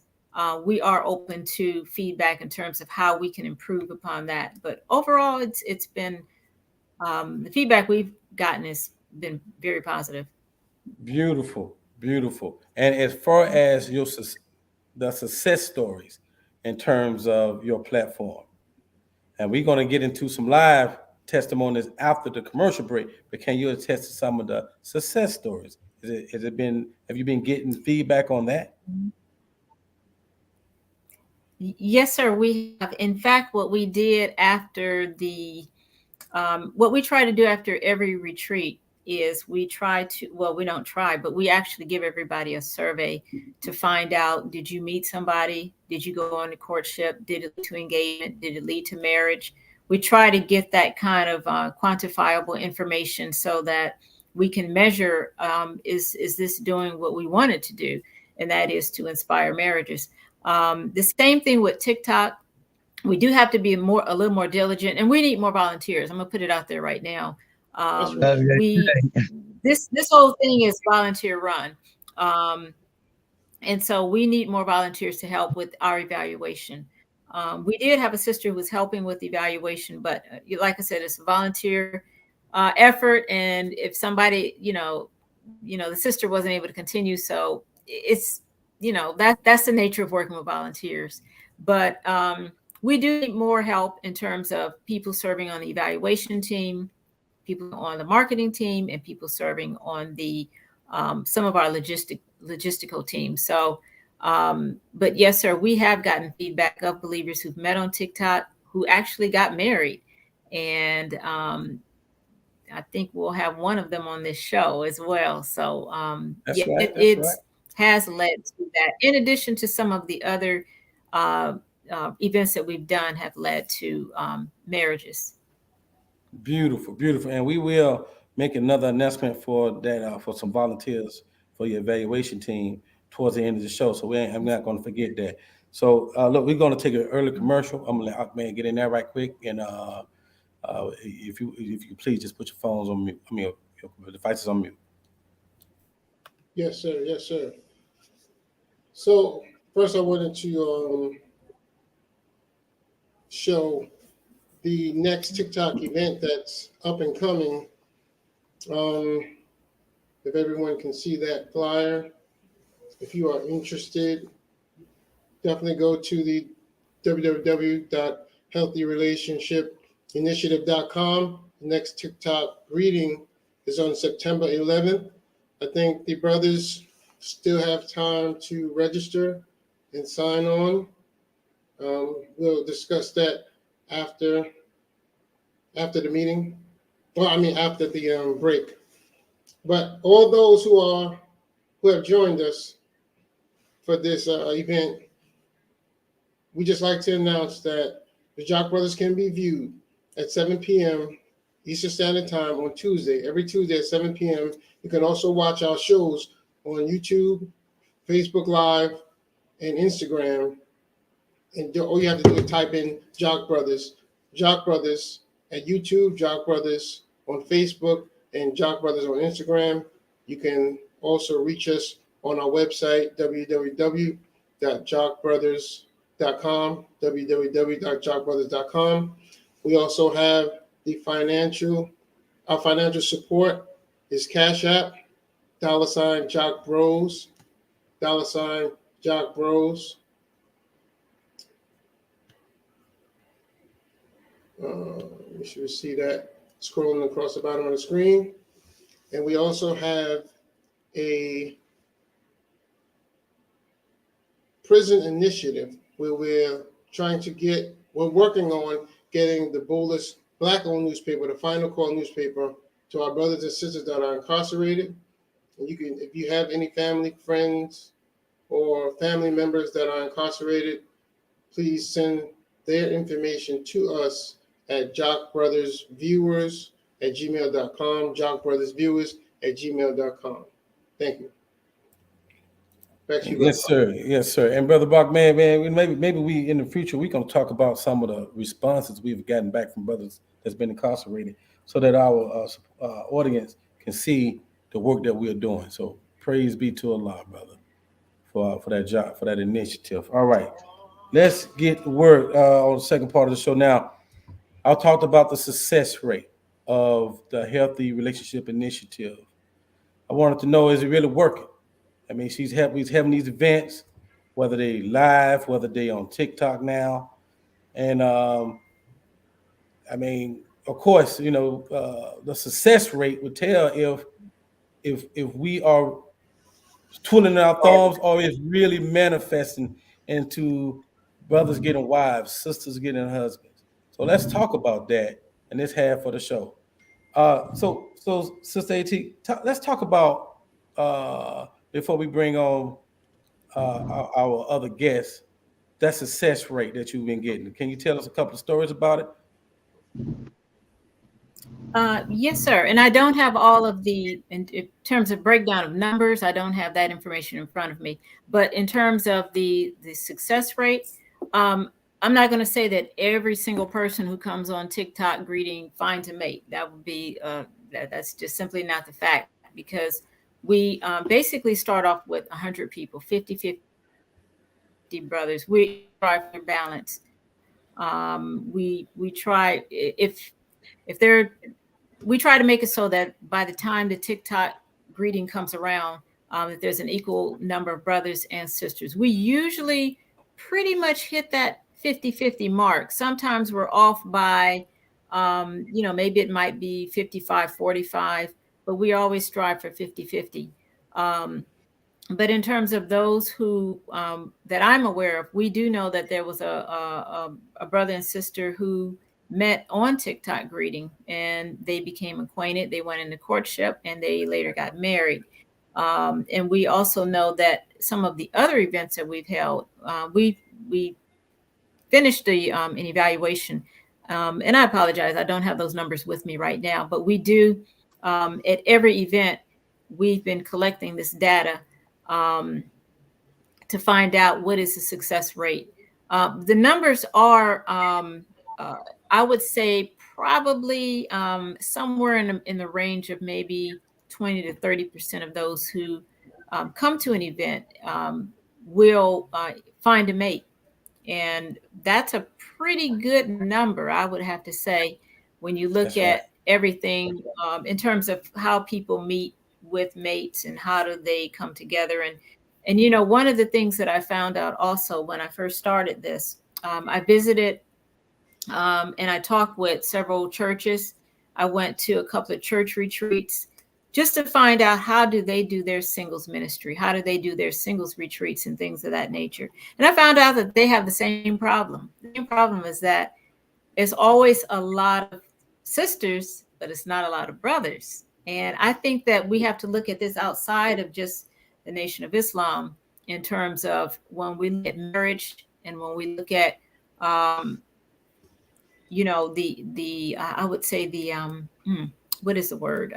We are open to feedback in terms of how we can improve upon that. But overall, it's been the feedback we've gotten has been very positive. Beautiful. And as far as the success stories in terms of your platform, and we're going to get into some live testimonies after the commercial break, but can you attest to some of the success stories? Have you been getting feedback on that? Yes, sir. We have. In fact, what we did after what we try to do after every retreat is we don't try, but we actually give everybody a survey to find out, did you meet somebody? Did you go on a courtship? Did it lead to engagement? Did it lead to marriage? We try to get that kind of quantifiable information so that we can measure, is this doing what we wanted to do? and that is to inspire marriages. The same thing with TikTok. We do have to be a little more diligent, and we need more volunteers. I'm gonna put it out there right now. This whole thing is volunteer run, and so we need more volunteers to help with our evaluation. We did have a sister who was helping with evaluation, but like I said, it's a volunteer effort, and if somebody, the sister wasn't able to continue, so it's that's the nature of working with volunteers. But we do need more help in terms of people serving on the evaluation team, people on the marketing team, and people serving on the some of our logistical teams. So, but yes, sir, we have gotten feedback of believers who've met on TikTok who actually got married, and I think we'll have one of them on this show as well. So, it has led to that. In addition to some of the other events that we've done, have led to marriages. Beautiful, beautiful. And we will make another announcement for that for some volunteers for your evaluation team towards the end of the show. So I'm not going to forget that. So look, we're going to take an early commercial. I'm going to let Ahmed get in there right quick. And if you please just put your phones on mute. I mean, your devices on mute. Yes, sir. Yes, sir. So first I wanted to show the next TikTok event that's up and coming. If everyone can see that flyer, if you are interested, definitely go to the www.healthyrelationshipinitiative.com. The next TikTok reading is on September 11th. I think the brothers still have time to register and sign on. We'll discuss that after the meeting. Well, I mean after the break. But all those who have joined us for this event, we just like to announce that the Jock Brothers can be viewed at 7 p.m. Eastern Standard Time on Tuesday. Every Tuesday at 7 p.m. You can also watch our shows on YouTube, Facebook Live, and Instagram. And all you have to do is type in Jock Brothers at YouTube, Jock Brothers on Facebook, and Jock Brothers on Instagram. You can also reach us on our website, www.jockbrothers.com, www.jockbrothers.com. We also have our financial support is Cash App, $Jock Bros, $Jock Bros. You should see that scrolling across the bottom of the screen. And we also have a prison initiative where we're working on getting the boldest Black-owned newspaper, the Final Call newspaper, to our brothers and sisters that are incarcerated. And you can, if you have any family, friends, or family members that are incarcerated, please send their information to us at jockbrothersviewers@gmail.com, jockbrothersviewers@gmail.com. Thank you. Back to you. Yes, sir. Yes, sir. And Brother Bach, man, maybe we in the future we gonna talk about some of the responses we've gotten back from brothers that's been incarcerated, so that our audience can see the work that we are doing. So praise be to Allah, brother, for that job, for that initiative. All right, let's get to work on the second part of the show now. I talked about the success rate of the Healthy Relationship Initiative. I wanted to know, is it really working? I mean, he's having these events, whether they live, whether they on TikTok now. And I mean, of course, the success rate would tell if we are twiddling our thumbs or it's really manifesting into brothers getting wives, sisters getting husbands. So let's talk about that in this half of the show. So Sister AT, let's talk about before we bring on our other guests, that success rate that you've been getting. Can you tell us a couple of stories about it? Yes, sir. And I don't have all of in terms of breakdown of numbers, I don't have that information in front of me. But in terms of the success rate, I'm not going to say that every single person who comes on TikTok greeting finds a mate. That would be that's just simply not the fact, because we basically start off with 100 people, 50 brothers. We try for balance. We try if they're we try to make it so that by the time the TikTok greeting comes around, that there's an equal number of brothers and sisters. We usually pretty much hit that 50-50 mark. Sometimes we're off by, maybe it might be 55-45, but we always strive for 50-50. But in terms of those who that I'm aware of, we do know that there was a brother and sister who met on TikTok greeting, and they became acquainted. They went into courtship, and they later got married. And we also know that some of the other events that we've held, we finished an evaluation. And I apologize, I don't have those numbers with me right now, but we do at every event, we've been collecting this data to find out what is the success rate. The numbers are, I would say, probably somewhere in the range of maybe 20 to 30% of those who come to an event will find a mate. And that's a pretty good number, I would have to say, when you look at everything in terms of how people meet with mates and how do they come together. And one of the things that I found out also when I first started this, I visited and I talked with several churches. I went to a couple of church retreats just to find out how do they do their singles ministry, how do they do their singles retreats and things of that nature. And I found out that they have the same problem. The same problem is that it's always a lot of sisters, but it's not a lot of brothers. And I think that we have to look at this outside of just the Nation of Islam in terms of when we look at marriage and when we look at, I would say what is the word?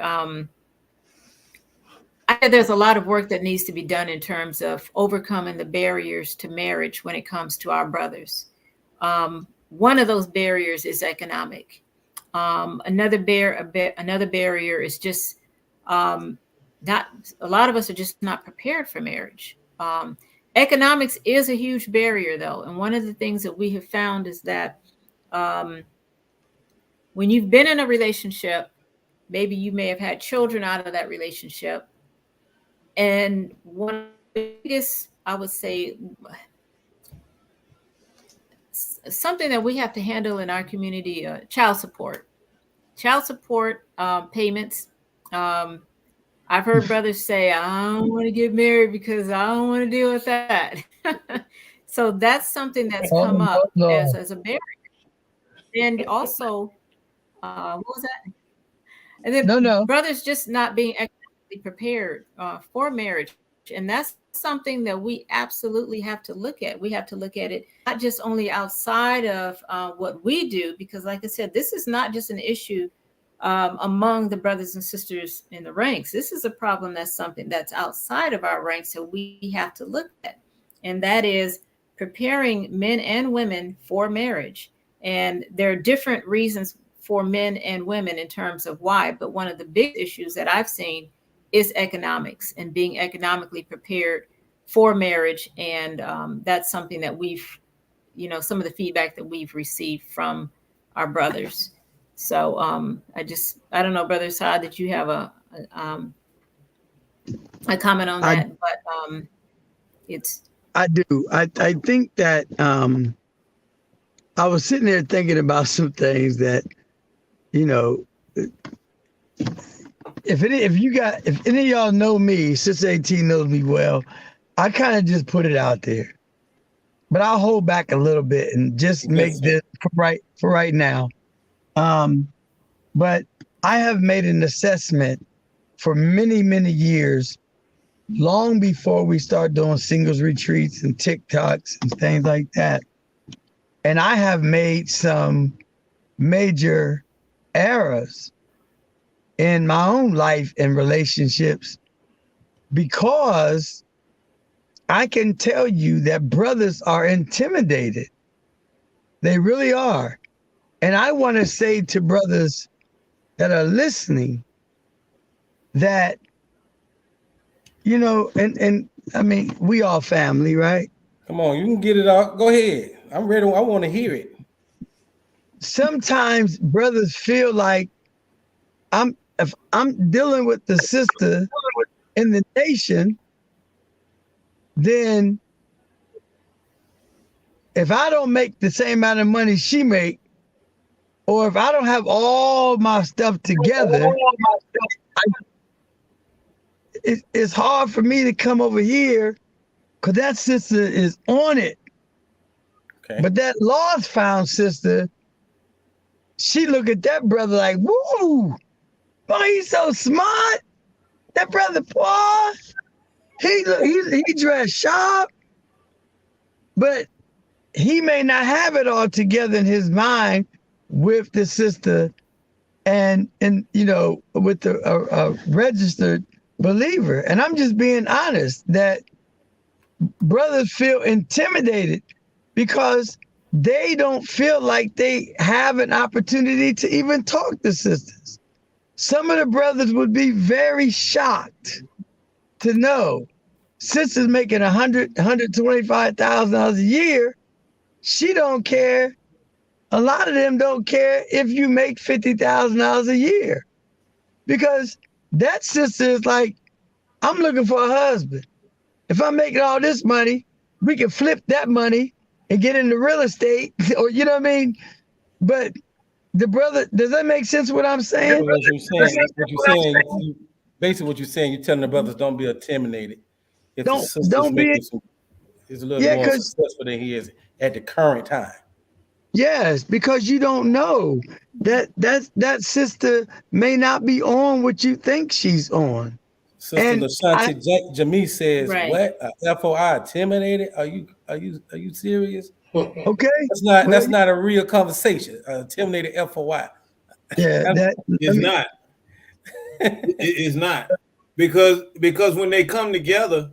There's a lot of work that needs to be done in terms of overcoming the barriers to marriage when it comes to our brothers. One of those barriers is economic. Another barrier is just not a lot of us are just not prepared for marriage. Economics is a huge barrier, though, and one of the things that we have found is that when you've been in a relationship, maybe you may have had children out of that relationship, and one of the biggest, I would say, something that we have to handle in our community, child support payments. I've heard brothers say, I don't want to get married because I don't want to deal with that. So that's something that's come up as a barrier. And also, what was that? And then brothers just not being economically prepared for marriage. And that's something that we absolutely have to look at. We have to look at it not just only outside of what we do, because like I said, this is not just an issue among the brothers and sisters in the ranks. This is a problem that's something that's outside of our ranks that we have to look at. And that is preparing men and women for marriage. And there are different reasons for men and women in terms of why. But one of the big issues that I've seen is economics and being economically prepared for marriage. And that's something that we've, some of the feedback that we've received from our brothers. So I don't know, Brother Saad, that you have a comment on that, but I do. I think that I was sitting there thinking about some things that, if any of y'all know me, Sister 18 knows me well, I kind of just put it out there, but I'll hold back a little bit and just make this for right now. But I have made an assessment for many, many years, long before we start doing singles retreats and TikToks and things like that. And I have made some major errors in my own life and relationships, because I can tell you that brothers are intimidated. They really are. And I want to say to brothers that are listening that, and I mean, we all family, right? Come on, you can get it out. Go ahead. I'm ready. I want to hear it. Sometimes brothers feel like if I'm dealing with the sister in the nation, then if I don't make the same amount of money she make, or if I don't have all my stuff together, it's hard for me to come over here because that sister is on it. Okay. But that lost found sister, she look at that brother like, woo, boy, he's so smart. That brother, boy, he dressed sharp, but he may not have it all together in his mind with the sister and with the registered believer. And I'm just being honest that brothers feel intimidated because they don't feel like they have an opportunity to even talk to sisters. Some of the brothers would be very shocked to know sisters making $125,000 a year. She don't care. A lot of them don't care if you make $50,000 a year, because that sister is like, I'm looking for a husband. If I'm making all this money, we can flip that money and get into real estate, or you know what I mean? But the brother, does that make sense what I'm saying? Basically what you're saying, you're telling the brothers don't be intimidated. If the Don't sister's be. is a little more successful than he is at the current time. Yes, because you don't know that sister may not be on what you think she's on. Sister And LaShanti Jamie says, Right. "What? FOI intimidated? Are you serious? Okay, That's not a real conversation. Intimidated FOI. Yeah, It's not. It's not, because when they come together,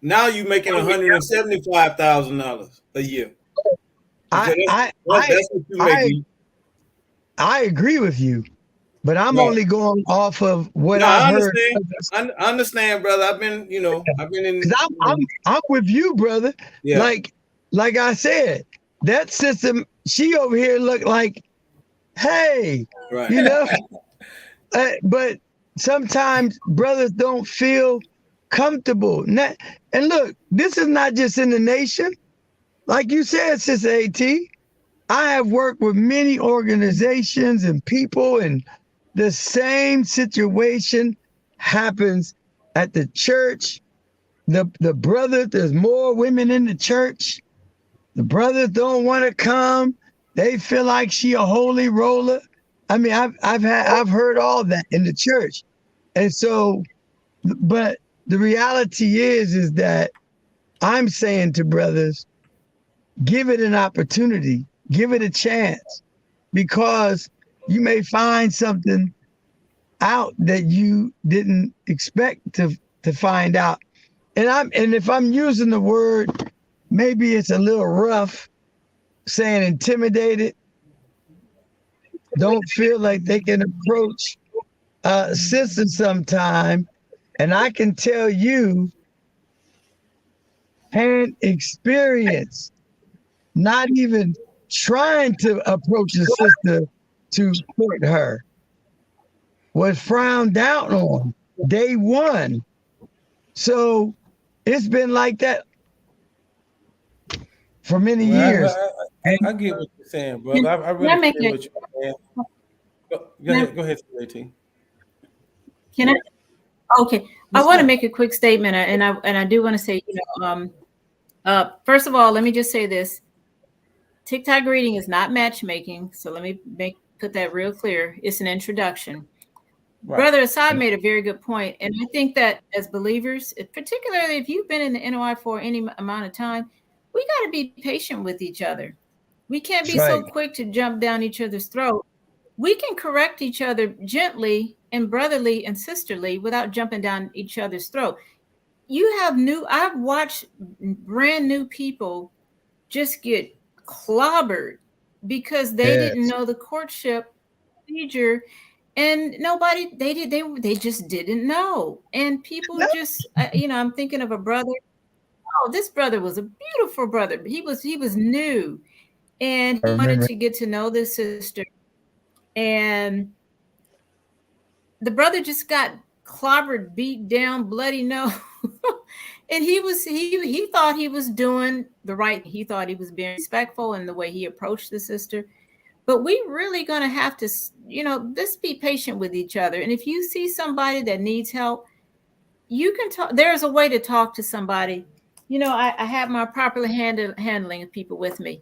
now you're making $175,000 a year. That's what you make. I agree with you, but I'm Right. only going off of what I heard. understand. I understand, brother. I've been in. I'm with you, brother. Yeah. Like I said, that system, she over here look like, hey, Right. But sometimes brothers don't feel comfortable. And look, this is not just in the nation. Like you said, Sister AT, I have worked with many organizations and people, and the same situation happens at the church. The brothers, there's more women in the church. The brothers don't want to come. They feel like she a holy roller. I mean, I've heard all that in the church. And so, but the reality is that I'm saying to brothers, give it an opportunity, give it a chance, because you may find something out that you didn't expect to find out. And if I'm using the word, maybe it's a little rough, saying intimidated, don't feel like they can approach sisters sometime. And I can tell you, hand experience, not even trying to approach a sister to court her was frowned down on day one. So it's been like that for many years. I get what you're saying, brother. I really feel what you're saying. Go ahead, AT. Can I? Okay, I want to make a quick statement, and I do want to say, first of all, let me just say this: TikTok greeting is not matchmaking. So let me put that real clear. It's an introduction. Right. Brother Assad made a very good point, and I think that as believers, particularly if you've been in the NOI for any amount of time, we got to be patient with each other. We can't be so quick to jump down each other's throat we can correct each other gently and brotherly and sisterly without jumping down each other's throat. I've watched brand new people just get clobbered because they didn't know the courtship procedure, and they just didn't know. And people just, I'm thinking of a brother. Oh, this brother was a beautiful brother. He was new, and he wanted to get to know this sister. And the brother just got clobbered, beat down, bloody nose. And he thought he was doing the right. He thought he was being respectful in the way he approached the sister. But we really gonna have to, just be patient with each other. And if you see somebody that needs help, you can talk. There's a way to talk to somebody. I have my properly handling of people with me.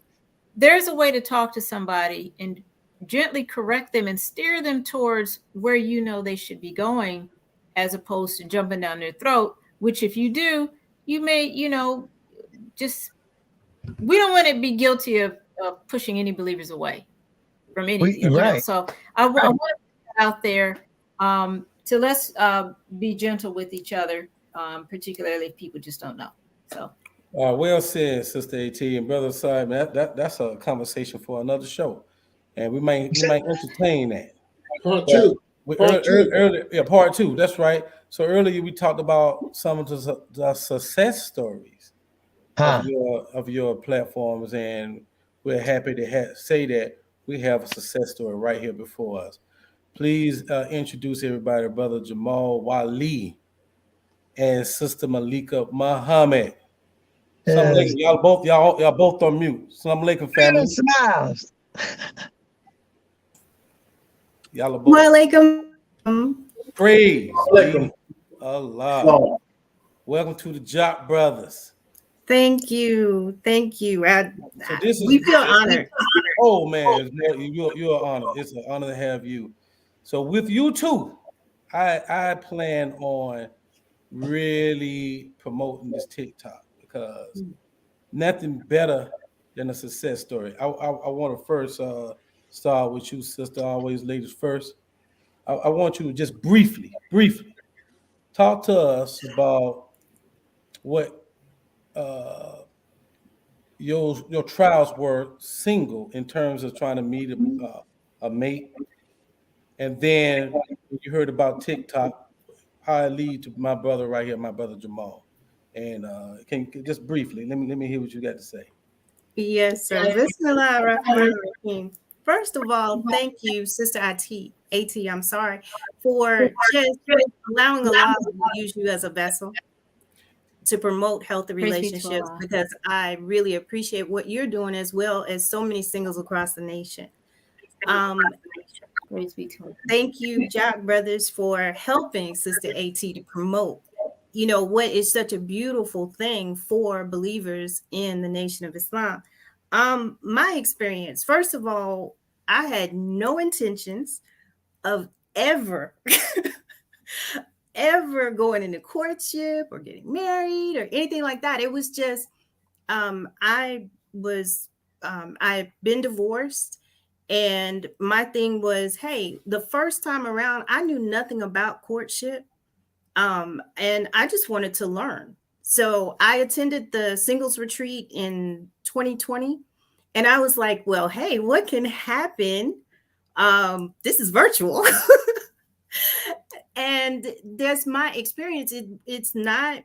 There's a way to talk to somebody and gently correct them and steer them towards where they should be going, as opposed to jumping down their throat, which if you do, you may, just, we don't want to be guilty of pushing any believers away from anything. Right. So I want to put that out there. So let's be gentle with each other, particularly if people just don't know. So. Well said, Sister AT and Brother Simon. That's a conversation for another show, and we might entertain that. Part two. Part two. That's right. So earlier we talked about some of the success stories of your platforms, and we're happy to say that we have a success story right here before us. Please introduce everybody, Brother Jamal Wali and Sister Malika Muhammad. Yes. Y'all both on mute. Assalamu alaikum, family. Smiles. Y'all are both. Walaikum. Praise Walaikum. Allah. Welcome to the Jock Brothers. Thank you. So We feel honored. Oh man, you're an honor. It's an honor to have you. So with you too, I plan on really promoting this TikTok, because nothing better than a success story. I want to first start with you, sister. Always ladies first. I want you to just briefly talk to us about what your trials were single in terms of trying to meet a mate, and then when you heard about TikTok, how it lead to my brother right here, my brother Jamal. And can you just briefly let me hear what you got to say? Yes, sir. Bismillahirrahmanirrahim. First of all, thank you, Sister AT, I'm sorry, for just allowing Allah to use you as a vessel to promote healthy relationships, because I really appreciate what you're doing, as well as so many singles across the nation. Thank you, Jock Brothers, for helping Sister AT to promote, what is such a beautiful thing for believers in the Nation of Islam. My experience, first of all, I had no intentions of ever going into courtship or getting married or anything like that. It was just, I've been divorced, and my thing was, hey, the first time around, I knew nothing about courtship, and I just wanted to learn. So I attended the singles retreat in 2020, and I was like, well, hey, what can happen? This is virtual. And that's my experience. It's not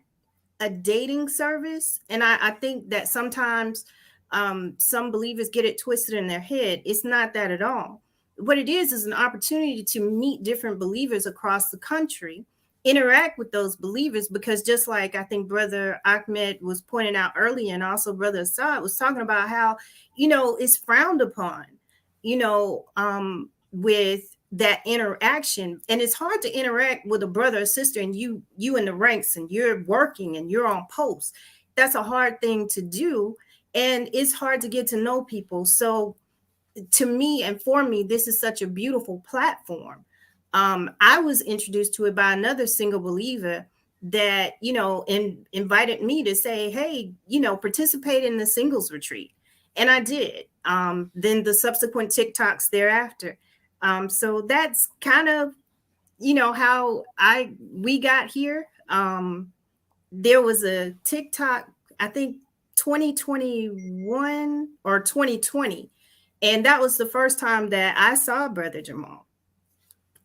a dating service. And I think that sometimes some believers get it twisted in their head. It's not that at all. What it is an opportunity to meet different believers across the country, interact with those believers, because just like I think Brother Ahmed was pointing out earlier, and also Brother Assad was talking about how, it's frowned upon, with that interaction. And it's hard to interact with a brother or sister and you in the ranks and you're working and you're on post. That's a hard thing to do. And it's hard to get to know people. So to me and for me, this is such a beautiful platform. I was introduced to it by another single believer that, invited me to say, hey, participate in the singles retreat. And I did. Then the subsequent TikToks thereafter. So that's kind of, how we got here. There was a TikTok, I think 2021 or 2020, and that was the first time that I saw Brother Jamal.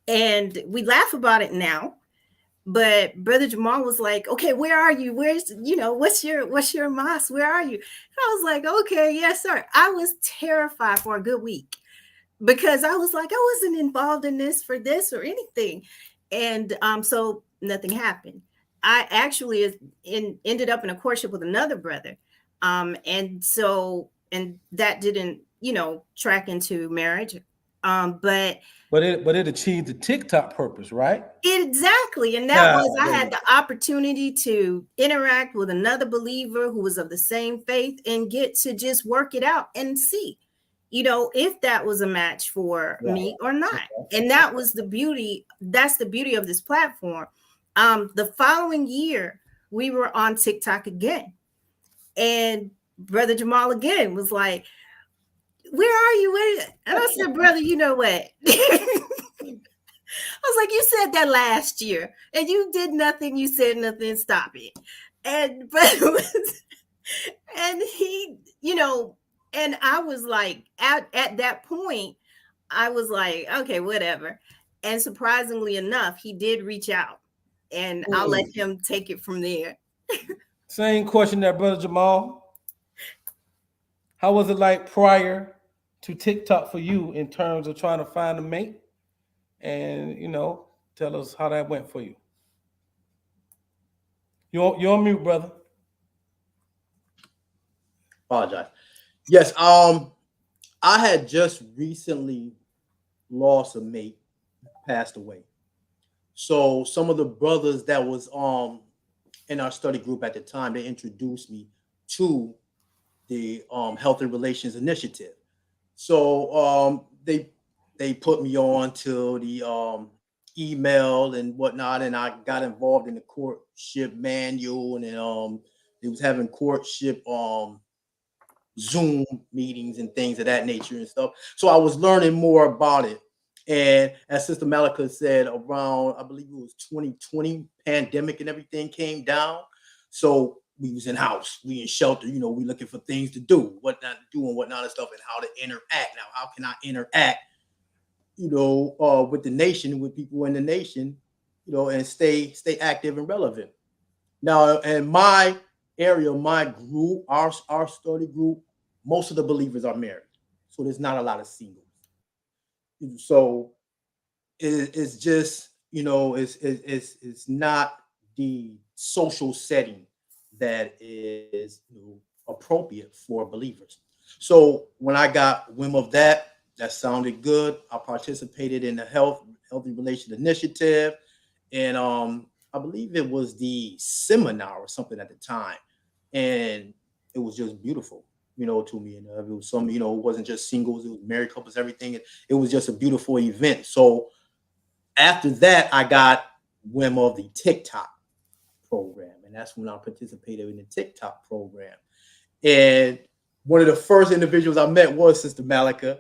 And we laugh about it now, but Brother Jamal was like, "Okay, where are you? Where's, what's your mosque? Where are you?" And I was like, "Okay, yes, sir." I was terrified for a good week because I was like, I wasn't involved in this for this or anything. And so nothing happened. I actually ended up in a courtship with another brother. And that didn't, track into marriage. But it achieved the TikTok purpose, right? exactly. And that was, I had the opportunity to interact with another believer who was of the same faith and get to just work it out and see, if that was a match for me or not. And that was the beauty. That's the beauty of this platform. The following year, we were on TikTok again. And Brother Jamal again was like, "Where are you?" And I said, "Brother, you know what?" I was like, "You said that last year and you did nothing. You said nothing. Stop it." And brother was, and he, and I was like, at that point, I was like, okay, whatever. And surprisingly enough, he did reach out, and I'll let him take it from there. Same question there, Brother Jamal. How was it like prior to TikTok for you in terms of trying to find a mate? And, tell us how that went for you. You're on mute, brother. Apologize. Yes, I had just recently lost a mate, passed away. So some of the brothers that was in our study group at the time, they introduced me to the Healthy Relations Initiative. So they put me on to the email and whatnot, and I got involved in the courtship manual, and they was having courtship Zoom meetings and things of that nature and stuff. So I was learning more about it. And as Sister Malika said, around, I believe it was 2020, pandemic and everything came down. So we was in house, we in shelter, we looking for things to do, what not to do and whatnot and stuff, and how to interact. Now, how can I interact, with the nation, with people in the nation, and stay active and relevant. Now, in my area, my group, our study group, most of the believers are married. So there's not a lot of singles. So it's just, it's not the social setting that is appropriate for believers. So when I got whim of that sounded good. I participated in the Healthy Relations Initiative, and I believe it was the seminar or something at the time, and it was just beautiful, to me. And it was some, it wasn't just singles, it was married couples, everything. It was just a beautiful event. So after that, I got whim of the TikTok program, and that's when I participated in the TikTok program. And one of the first individuals I met was Sister Malika,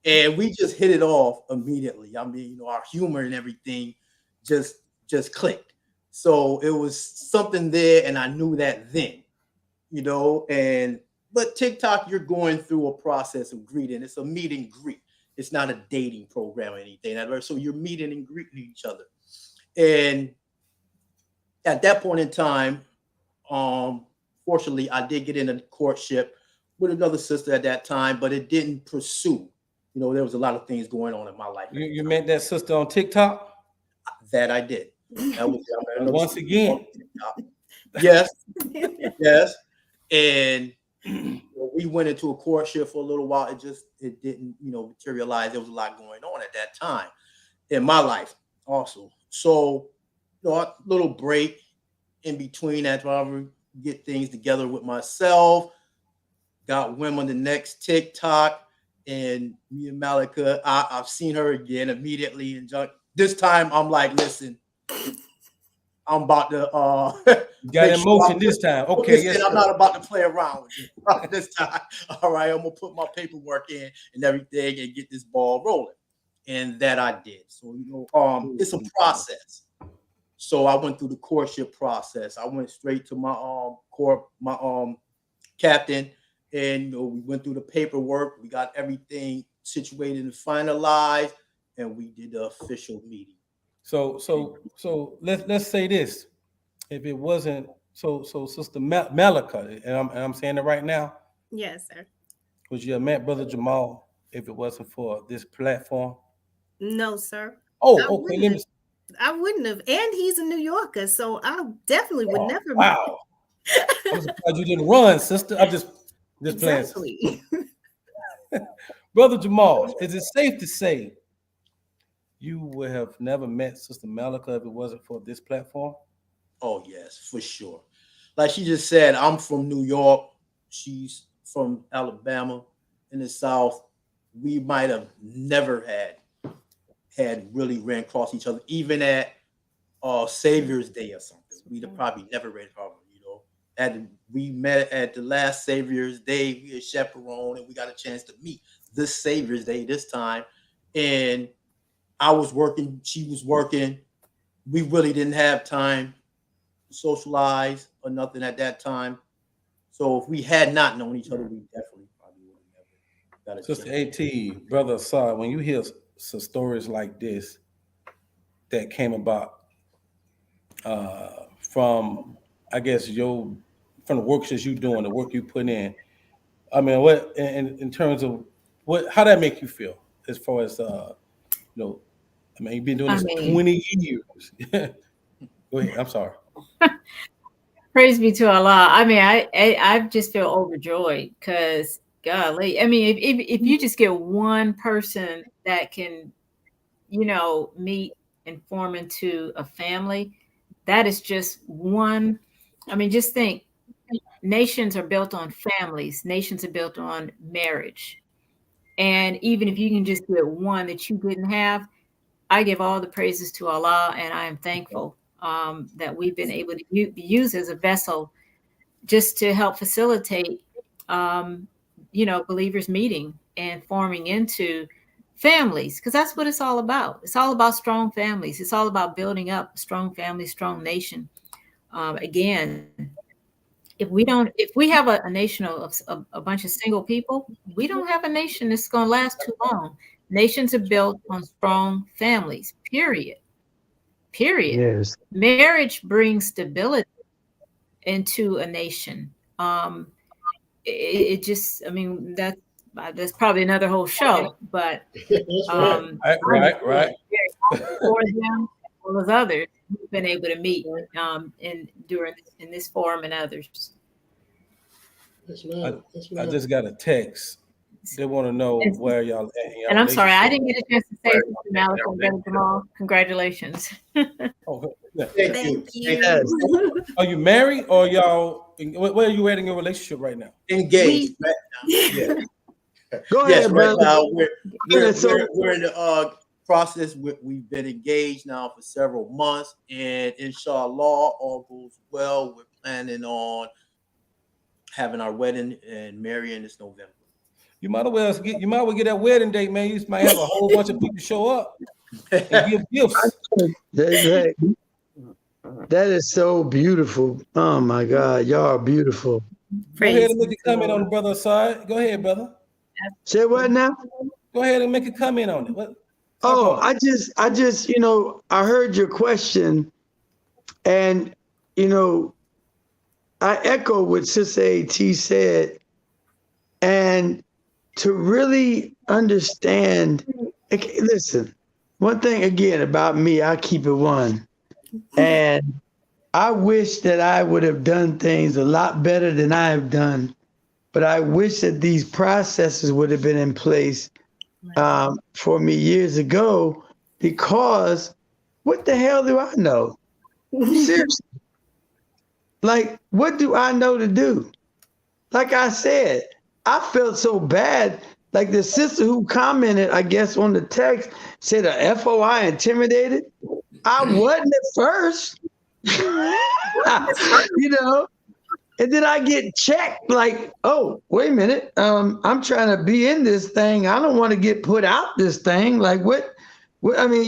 and we just hit it off immediately. I mean, our humor and everything just clicked. So it was something there, and I knew that then, but TikTok, you're going through a process of greeting. It's a meet and greet. It's not a dating program or anything. So you're meeting and greeting each other. And at that point in time, fortunately, I did get in a courtship with another sister at that time, but it didn't pursue. There was a lot of things going on in my life. You met that sister on TikTok? That I did. That was once again. Yes. Yes. And we went into a courtship for a little while. It didn't, materialize. There was a lot going on at that time in my life also. So, a little break in between that, to get things together with myself. Got whim on the next TikTok, and me and Malika, I've seen her again immediately. And this time I'm like, listen, I'm about to got in motion this time. Okay, yes, I'm not about to play around with you this time. All right, I'm gonna put my paperwork in and everything and get this ball rolling. and that I did. So, it's a process. So I went through the courtship process. I went straight to my captain, and we went through the paperwork. We got everything situated and finalized, and we did the official meeting. So let's say this: if it wasn't Sister Malika, and I'm saying it right now, Yes, sir. would you have met Brother Jamal if it wasn't for this platform? No, sir. Oh, I okay. Let me. I wouldn't have. And he's a New Yorker, so I definitely would never. Wow. I'm surprised you didn't run, sister. I'm just playing. Exactly. Brother Jamal, is it safe to say you would have never met Sister Malika if it wasn't for this platform? Oh, yes, for sure. Like she just said, I'm from New York. She's from Alabama in the South. We might have never had really ran across each other, even at Savior's Day or something. We'd have probably never ran across, we met at the last Savior's Day. We had chaperone, and we got a chance to meet this Savior's Day this time. And I was working, she was working. We really didn't have time to socialize or nothing at that time. So if we had not known each other, we definitely probably would have never got a Sister chance. AT, Brother Assad, when you hear some stories like this that came about from, I guess, from the work that you doing, the work you put in, I mean, what in terms of how that make you feel as far as I mean, you've been doing this 20 years. Go ahead. I'm sorry. Praise be to Allah. I mean, I just feel overjoyed because, golly, I mean, if you just get one person that can, meet and form into a family, that is just one. I mean, just think, nations are built on families. Nations are built on marriage. And even if you can just get one that you didn't have, I give all the praises to Allah, and I am thankful that we've been able to be used as a vessel just to help facilitate, believers meeting and forming into families, because that's what it's all about. It's all about strong families. It's all about building up a strong family, strong nation. Again, if we have a nation of a bunch of single people, we don't have a nation that's going to last too long. Nations are built on strong families, period. Yes. Marriage brings stability into a nation. It just, I mean, that's probably another whole show, but Right. for them, all those others who've been able to meet in this forum and others. Yes, ma'am. Yes, I ma'am. just got a text. They want to know where y'all at. in your And I'm sorry, I relationship. didn't get a chance to say this to Malik and Brother Jamal. Congratulations. Oh, yeah. Thank you. Yes. Are you married or y'all? Where are you at in your relationship right now? Engaged right now. Yeah. Go Yes, ahead, right brother. now So- we're in the process. We've been engaged now for several months, and inshallah, all goes well. We're planning on having our wedding and marrying this November. You might as well get that wedding date, man. You might have a whole bunch of people show up and give gifts. That is so beautiful. Oh my God, y'all are beautiful. Go ahead and make a comment on the brother side. Go ahead, brother. Say what now? Go ahead and make a comment on it. What? Oh, I just, I heard your question, and I echo what Sister AT said, and to really understand. Okay, listen, one thing again about me, I keep it one, and I wish that I would have done things a lot better than I have done, but I wish that these processes would have been in place for me years ago, because what the hell do I know? Seriously. Like, what do I know to do? Like I said, I felt so bad. Like the sister who commented, I guess, on the text said a FOI intimidated. I wasn't at first, and then I get checked like, oh, wait a minute. I'm trying to be in this thing. I don't want to get put out this thing. Like, what Well, I mean,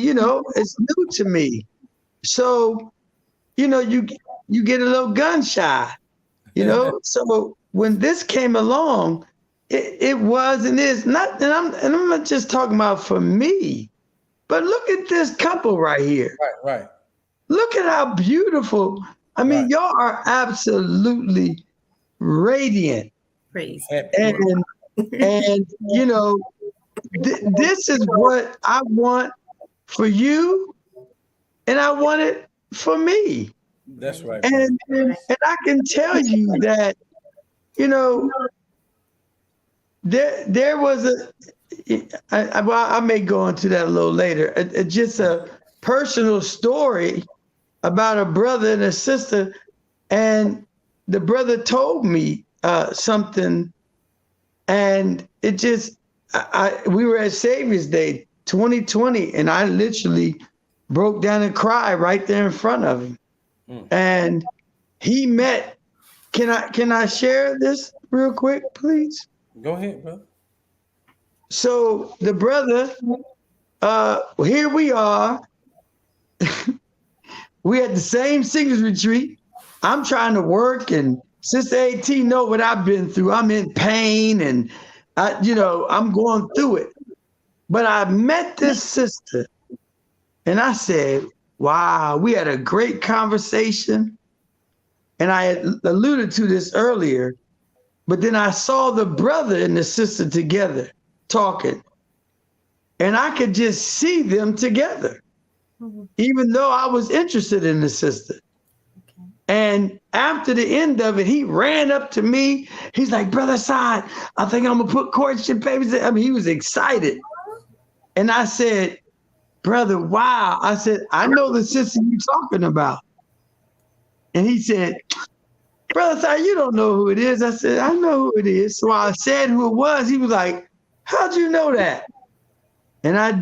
it's new to me. So, you get a little gun shy, So when this came along, it was and is not, and I'm not just talking about for me, but look at this couple right here. Right. Look at how beautiful. I mean, Right. y'all are absolutely radiant. Praise. And this is what I want for you, and I want it for me. That's right. And I can tell you that, there was I may go into that a little later. Just a personal story about a brother and a sister, and the brother told me something, and it just we were at Savior's Day 2020, and I literally broke down and cried right there in front of him. And he met. Can I share this real quick, please? Go ahead, brother. So the brother, here we are. We at the same singles retreat. I'm trying to work, and Sister AT know what I've been through. I'm in pain, and I'm going through it. But I met this sister, and I said, wow, we had a great conversation. And I had alluded to this earlier, but then I saw the brother and the sister together talking, and I could just see them together, even though I was interested in the sister. Okay. And after the end of it, he ran up to me. He's like, Brother Saad, I think I'm gonna put courtship papers in. I mean, he was excited. And I said, brother, wow. I said, I know the sister you're talking about. And he said, Brother Saad, you don't know who it is. I said, I know who it is. So I said who it was. He was like, how'd you know that? And I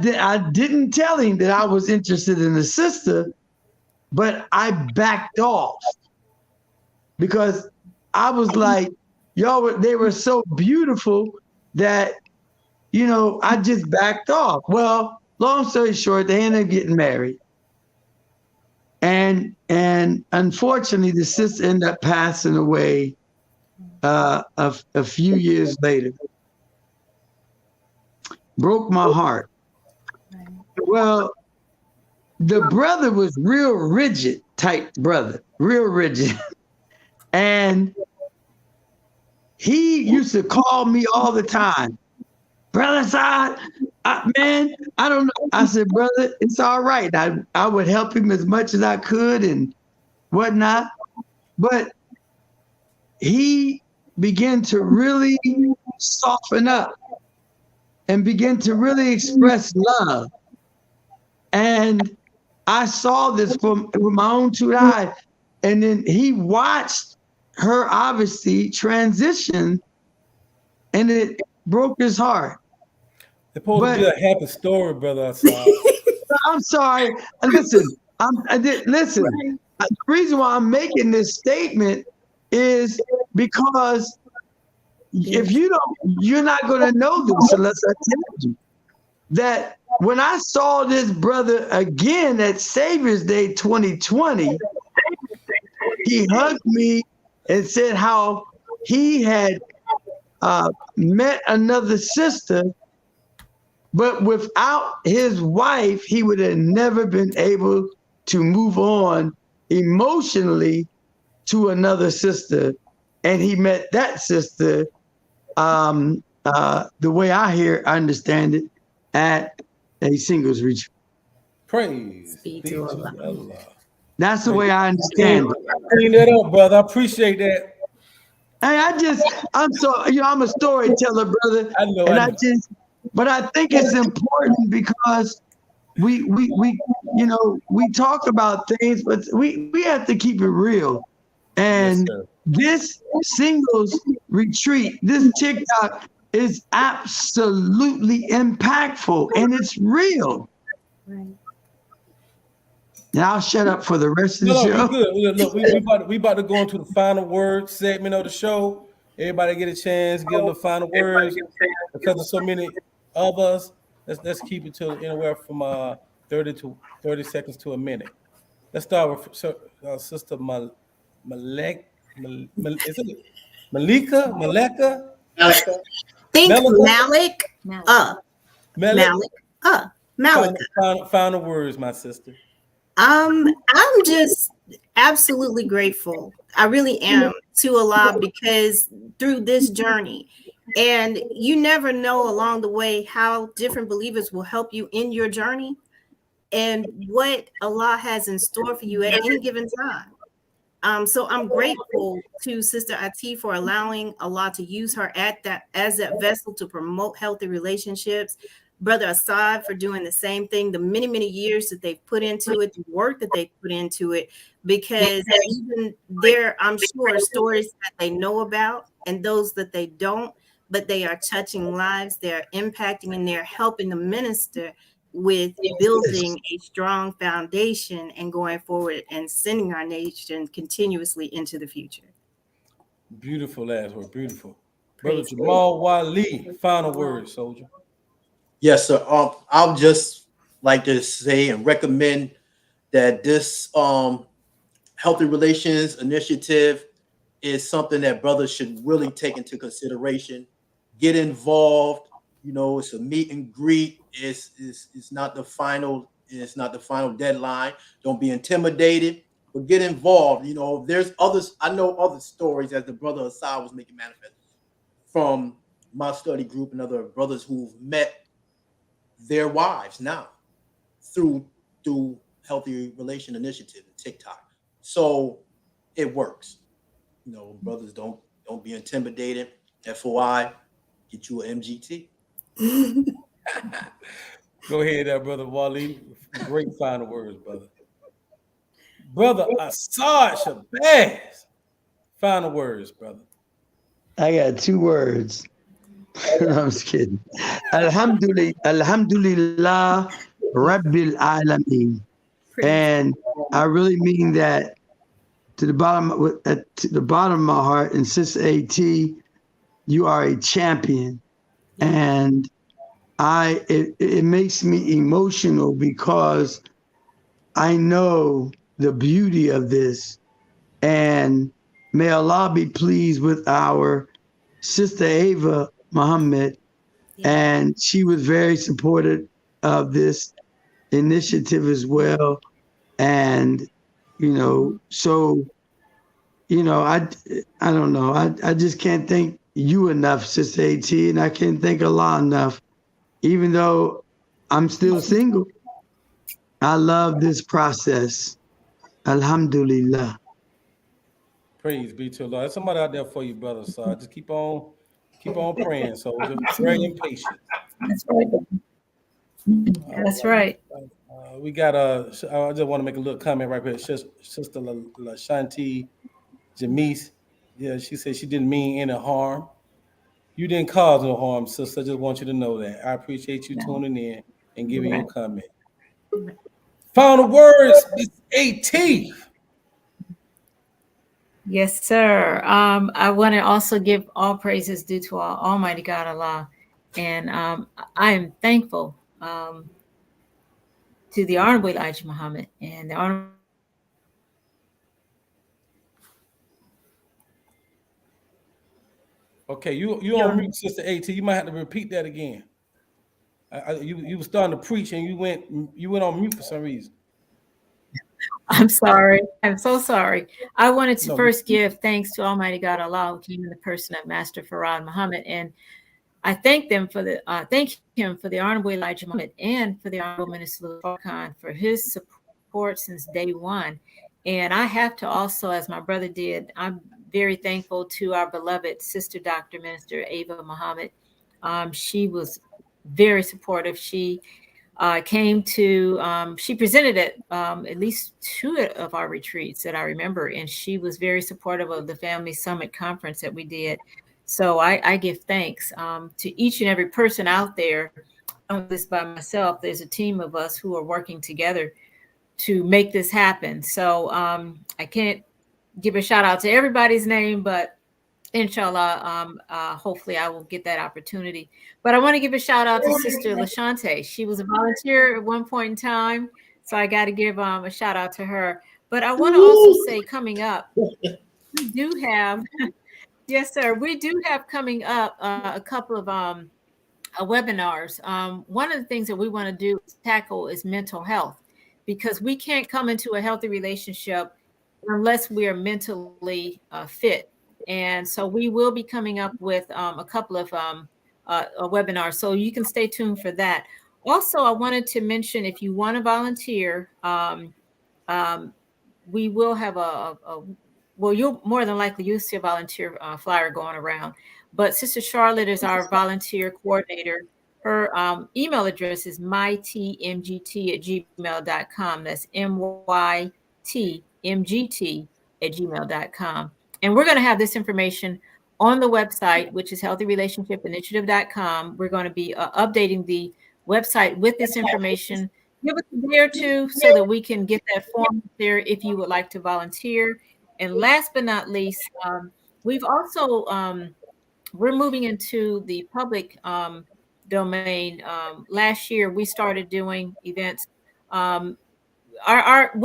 didn't tell him that I was interested in the sister, but I backed off because I was like, they were so beautiful that, I just backed off. Well, long story short, they ended up getting married. And unfortunately, the sister ended up passing away a few years later. Broke my heart. Well, the brother was real rigid type brother, real rigid. And he used to call me all the time. Brother Saad, man, I don't know. I said, brother, it's all right. I would help him as much as I could and whatnot. But he began to really soften up and begin to really express love. And I saw this with my own two eyes. And then he watched her obviously transition, and it broke his heart. It's supposed to be a happy story, brother. I'm sorry. Listen, listen. The reason why I'm making this statement is because if you don't, you're not going to know this unless I tell you that when I saw this brother again at Savior's Day 2020, he hugged me and said how he had met another sister, but without his wife, he would have never been able to move on emotionally to another sister. And he met that sister, the way I understand it, at a singles retreat. Praise be to Allah. That's the way I understand it. Clean that up, brother. I appreciate that. Hey, I'm so, I'm a storyteller, brother. I know. But I think it's important because we talk about things, but we have to keep it real. And this singles retreat, this TikTok is absolutely impactful and it's real. Right. Now I'll shut up for the rest of the show. Good. Look, we about to go into the final word segment of the show. Everybody get a chance, give the final words because there's so many of us. Let's keep it to anywhere from 30 seconds to a minute. Let's start with Sister Malek. Is it Malika? Think Melika? Malik, Malik? Malika. Final words, my sister. I'm just absolutely grateful. I really am to Allah, because through this journey, and you never know along the way how different believers will help you in your journey and what Allah has in store for you at any given time. So I'm grateful to Sister Ati for allowing Allah to use her as that vessel to promote healthy relationships. Brother Assad for doing the same thing, the many, many years that they've put into it, the work that they put into it, because even there, I'm sure, stories that they know about and those that they don't, but they are touching lives, they're impacting, and they're helping the minister with building a strong foundation and going forward and sending our nation continuously into the future. Beautiful last word, beautiful. Brother Jamal Wali, final word, soldier. Yes, sir. I would just like to say and recommend that this healthy relations initiative is something that brothers should really take into consideration. Get involved. You know, it's a meet and greet. It's not the final. It's not the final deadline. Don't be intimidated, but get involved. You know, there's others. I know other stories, as the brother Assad was making manifest, from my study group and other brothers who've met their wives now through Healthy Relation Initiative and TikTok. So it works. You know, brothers, don't be intimidated. FOI, get you an MGT. Go ahead, Brother Wali. Great final words, brother. Brother Assad Shabazz. Final words, brother. I got 2 words. No, I'm just kidding. Alhamdulillah Rabbil Alameen. And I really mean that to the bottom of my heart. And Sister AT, you are a champion. And it makes me emotional because I know the beauty of this. And may Allah be pleased with our Sister Ava Muhammad, and she was very supportive of this initiative as well. And so I don't know, I just can't thank you enough, Sister AT, and I can't thank Allah enough. Even though I'm still single, I love this process. Alhamdulillah. Praise be to Allah. There's somebody out there for you, brother. So just keep on praying, soldier. Very impatient. That's right. That's right. We got I just want to make a little comment right quick. Sister Lashanti Jamise. Yeah, she said she didn't mean any harm. You didn't cause no harm, sister. I just want you to know that. I appreciate you tuning in and giving your comment. Final words, Miss AT. Yes, sir. I want to also give all praises due to our Almighty God Allah. And I am thankful to the Honorable Elijah Muhammad and the Honorable. Okay, you on mute, Sister AT. You might have to repeat that again. You were starting to preach and you went on mute for some reason. I'm sorry. I'm so sorry. I wanted to first give thanks to Almighty God Allah, who came in the person of Master Farad Muhammad, and I thank him for the Honorable Elijah Muhammad and for the Honorable Minister Louis Farrakhan for his support since day one. And I have to also, as my brother did, I'm very thankful to our beloved sister, Dr. Minister Ava Muhammad. She was very supportive. She came to, she presented at least 2 of our retreats that I remember, and she was very supportive of the Family Summit Conference that we did. So I give thanks to each and every person out there. I don't do this by myself. There's a team of us who are working together to make this happen. So I can't give a shout out to everybody's name, but inshallah, hopefully I will get that opportunity. But I want to give a shout out to Sister Lashante. She was a volunteer at one point in time, so I got to give a shout out to her. But I want to also say, coming up, we do have, yes, sir, we do have coming up a couple of webinars. One of the things that we want to do tackle is mental health, because we can't come into a healthy relationship unless we are mentally fit. And so we will be coming up with a couple of webinars, so you can stay tuned for that. Also, I wanted to mention, if you want to volunteer, we will have well, you'll more than likely you'll see a volunteer flyer going around. But Sister Charlotte is our volunteer coordinator. Her email address is mytmgt@gmail.com. That's mytmgt@gmail.com. And we're going to have this information on the website, which is healthyrelationshipinitiative.com. We're going to be updating the website with this information. Give us a day or two so that we can get that form there if you would like to volunteer. And last but not least, we've also, we're moving into the public domain. Last year, we started doing events. What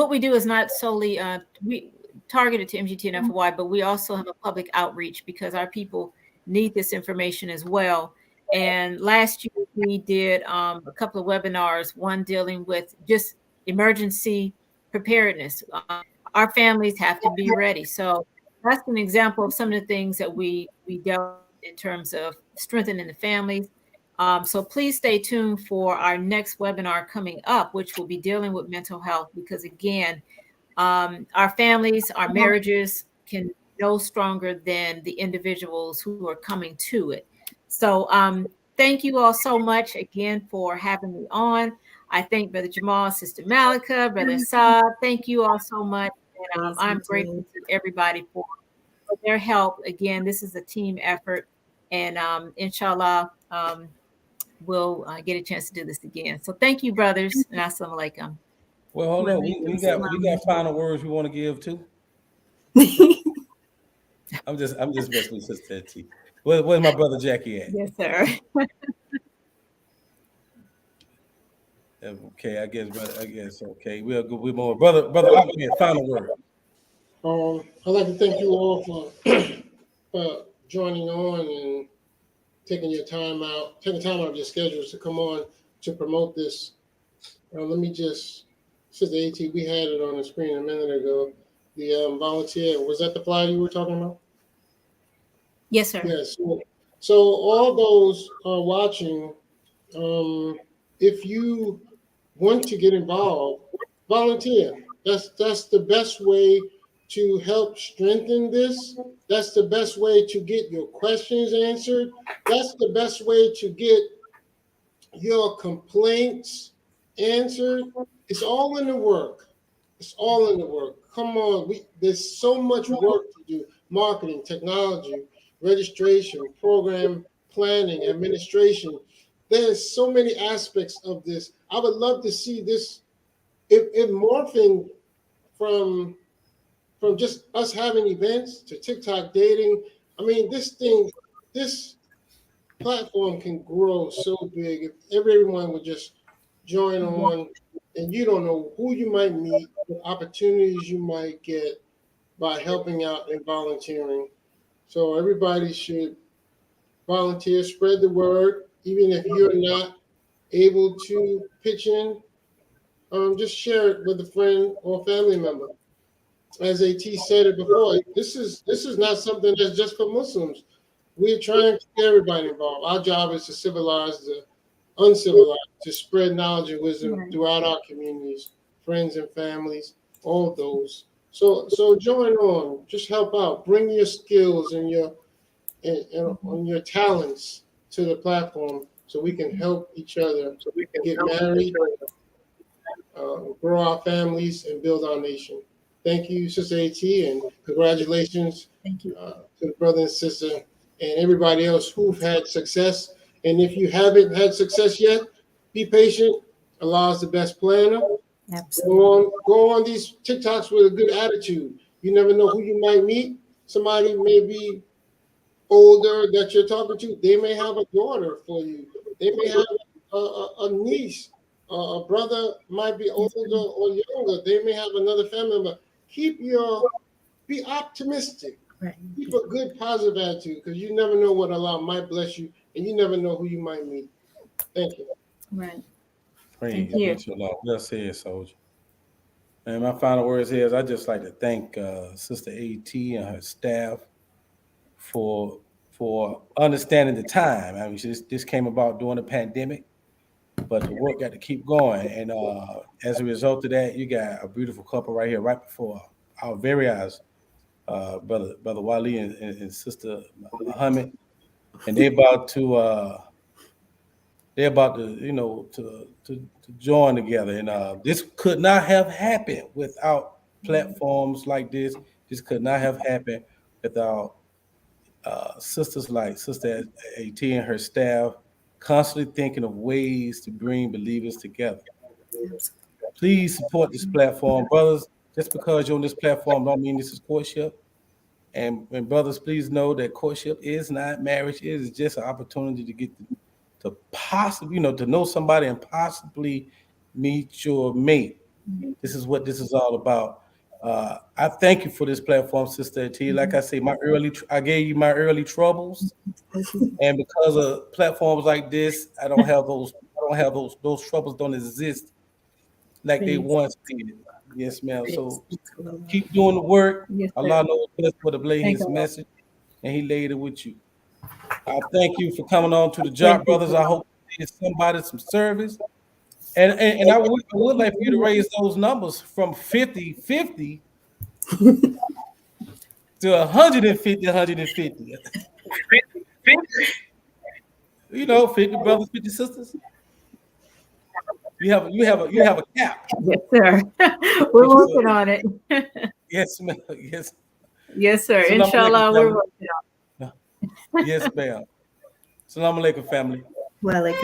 we do is not solely we targeted to MGT and FY, but we also have a public outreach because our people need this information as well. And last year we did a couple of webinars, one dealing with just emergency preparedness. Our families have to be ready. So that's an example of some of the things that we dealt in terms of strengthening the families. So please stay tuned for our next webinar coming up, which will be dealing with mental health, because again, our families, our marriages can be no stronger than the individuals who are coming to it. So thank you all so much again for having me on. I thank Brother Jamal, Sister Malika, Brother Saad. Thank you all so much. And I'm grateful to everybody for their help. Again, this is a team effort. And inshallah, we'll get a chance to do this again. So thank you, brothers. And assalamu alaikum. Well, hold on. We got final words we want to give too. I'm just messing with Sister T. Where's my brother Jackie at? Yes, sir. Okay, I guess okay. We'll go with more. Brother Ahmed, final word. I'd like to thank you all for joining on and taking time out of your schedules to come on to promote this. Let me just, Sister AT, we had it on the screen a minute ago. The volunteer, was that the flyer you were talking about? Yes, sir. Yes. So all those watching, if you want to get involved, volunteer. That's the best way to help strengthen this. That's the best way to get your questions answered. That's the best way to get your complaints answered. It's all in the work. It's all in the work. Come on, there's so much work to do. Marketing, technology, registration, program planning, administration. There's so many aspects of this. I would love to see this if morphing from just us having events to TikTok dating. I mean, this platform can grow so big if everyone would just join on, and you don't know who you might meet, what opportunities you might get by helping out and volunteering. So everybody should volunteer, spread the word, even if you're not able to pitch in, just share it with a friend or family member. As AT said it before, this is not something that's just for Muslims. We're trying to get everybody involved. Our job is to civilize the uncivilized, to spread knowledge and wisdom throughout our communities, friends and families, all of those. So join on, just help out, bring your skills and your talents to the platform so we can help each other, so we can get married, grow our families, and build our nation. Thank you, Sister AT, and congratulations. Thank you to the brother and sister and everybody else who've had success. And if you haven't had success yet, be patient. Allah is the best planner. Absolutely. Go on these TikToks with a good attitude. You never know who you might meet. Somebody may be older that you're talking to, they may have a daughter for you. They may have a niece. A brother might be older or younger. They may have another family member. Be optimistic. Right. Keep a good, positive attitude, because you never know what Allah might bless you, and you never know who you might meet. Thank you. Right. Praise Thank you. be to Allah. Well said, soldier. And my final words here is I'd just like to thank Sister AT and her staff for understanding the time. I mean, this came about during the pandemic, but the work got to keep going. And as a result of that, you got a beautiful couple right here, right before our very eyes, brother Wali and Sister Muhammad, and they're about to to join together. And this could not have happened without platforms like this. This could not have happened without sisters like Sister AT and her staff constantly thinking of ways to bring believers together. Please support this platform, brothers. Just because you're on this platform don't mean this is courtship. And brothers, please know that courtship is not marriage. It is just an opportunity to get to possibly, to know somebody and possibly meet your mate. This is what this is all about. I thank you for this platform, Sister T. Like I say, I gave you my early troubles, and because of platforms like this, I don't have those troubles don't exist like they once did. Yes, ma'am. So keep doing the work. Yes, sir. Allah knows best where to lay Thank His you. message, and He laid it with you. I thank you for coming on to the job, brothers. I hope it's somebody some service. And I would like for you to raise those numbers from 50-50 to 150. 50 brothers, 50 sisters. You have a cap. Yes, sir. We're working on it. Yes, ma'am. Yes. Yes, sir. Assalamu Inshallah, alaikum, we're family. working on it. Yes, ma'am. Assalamu alaikum, family. Well, like,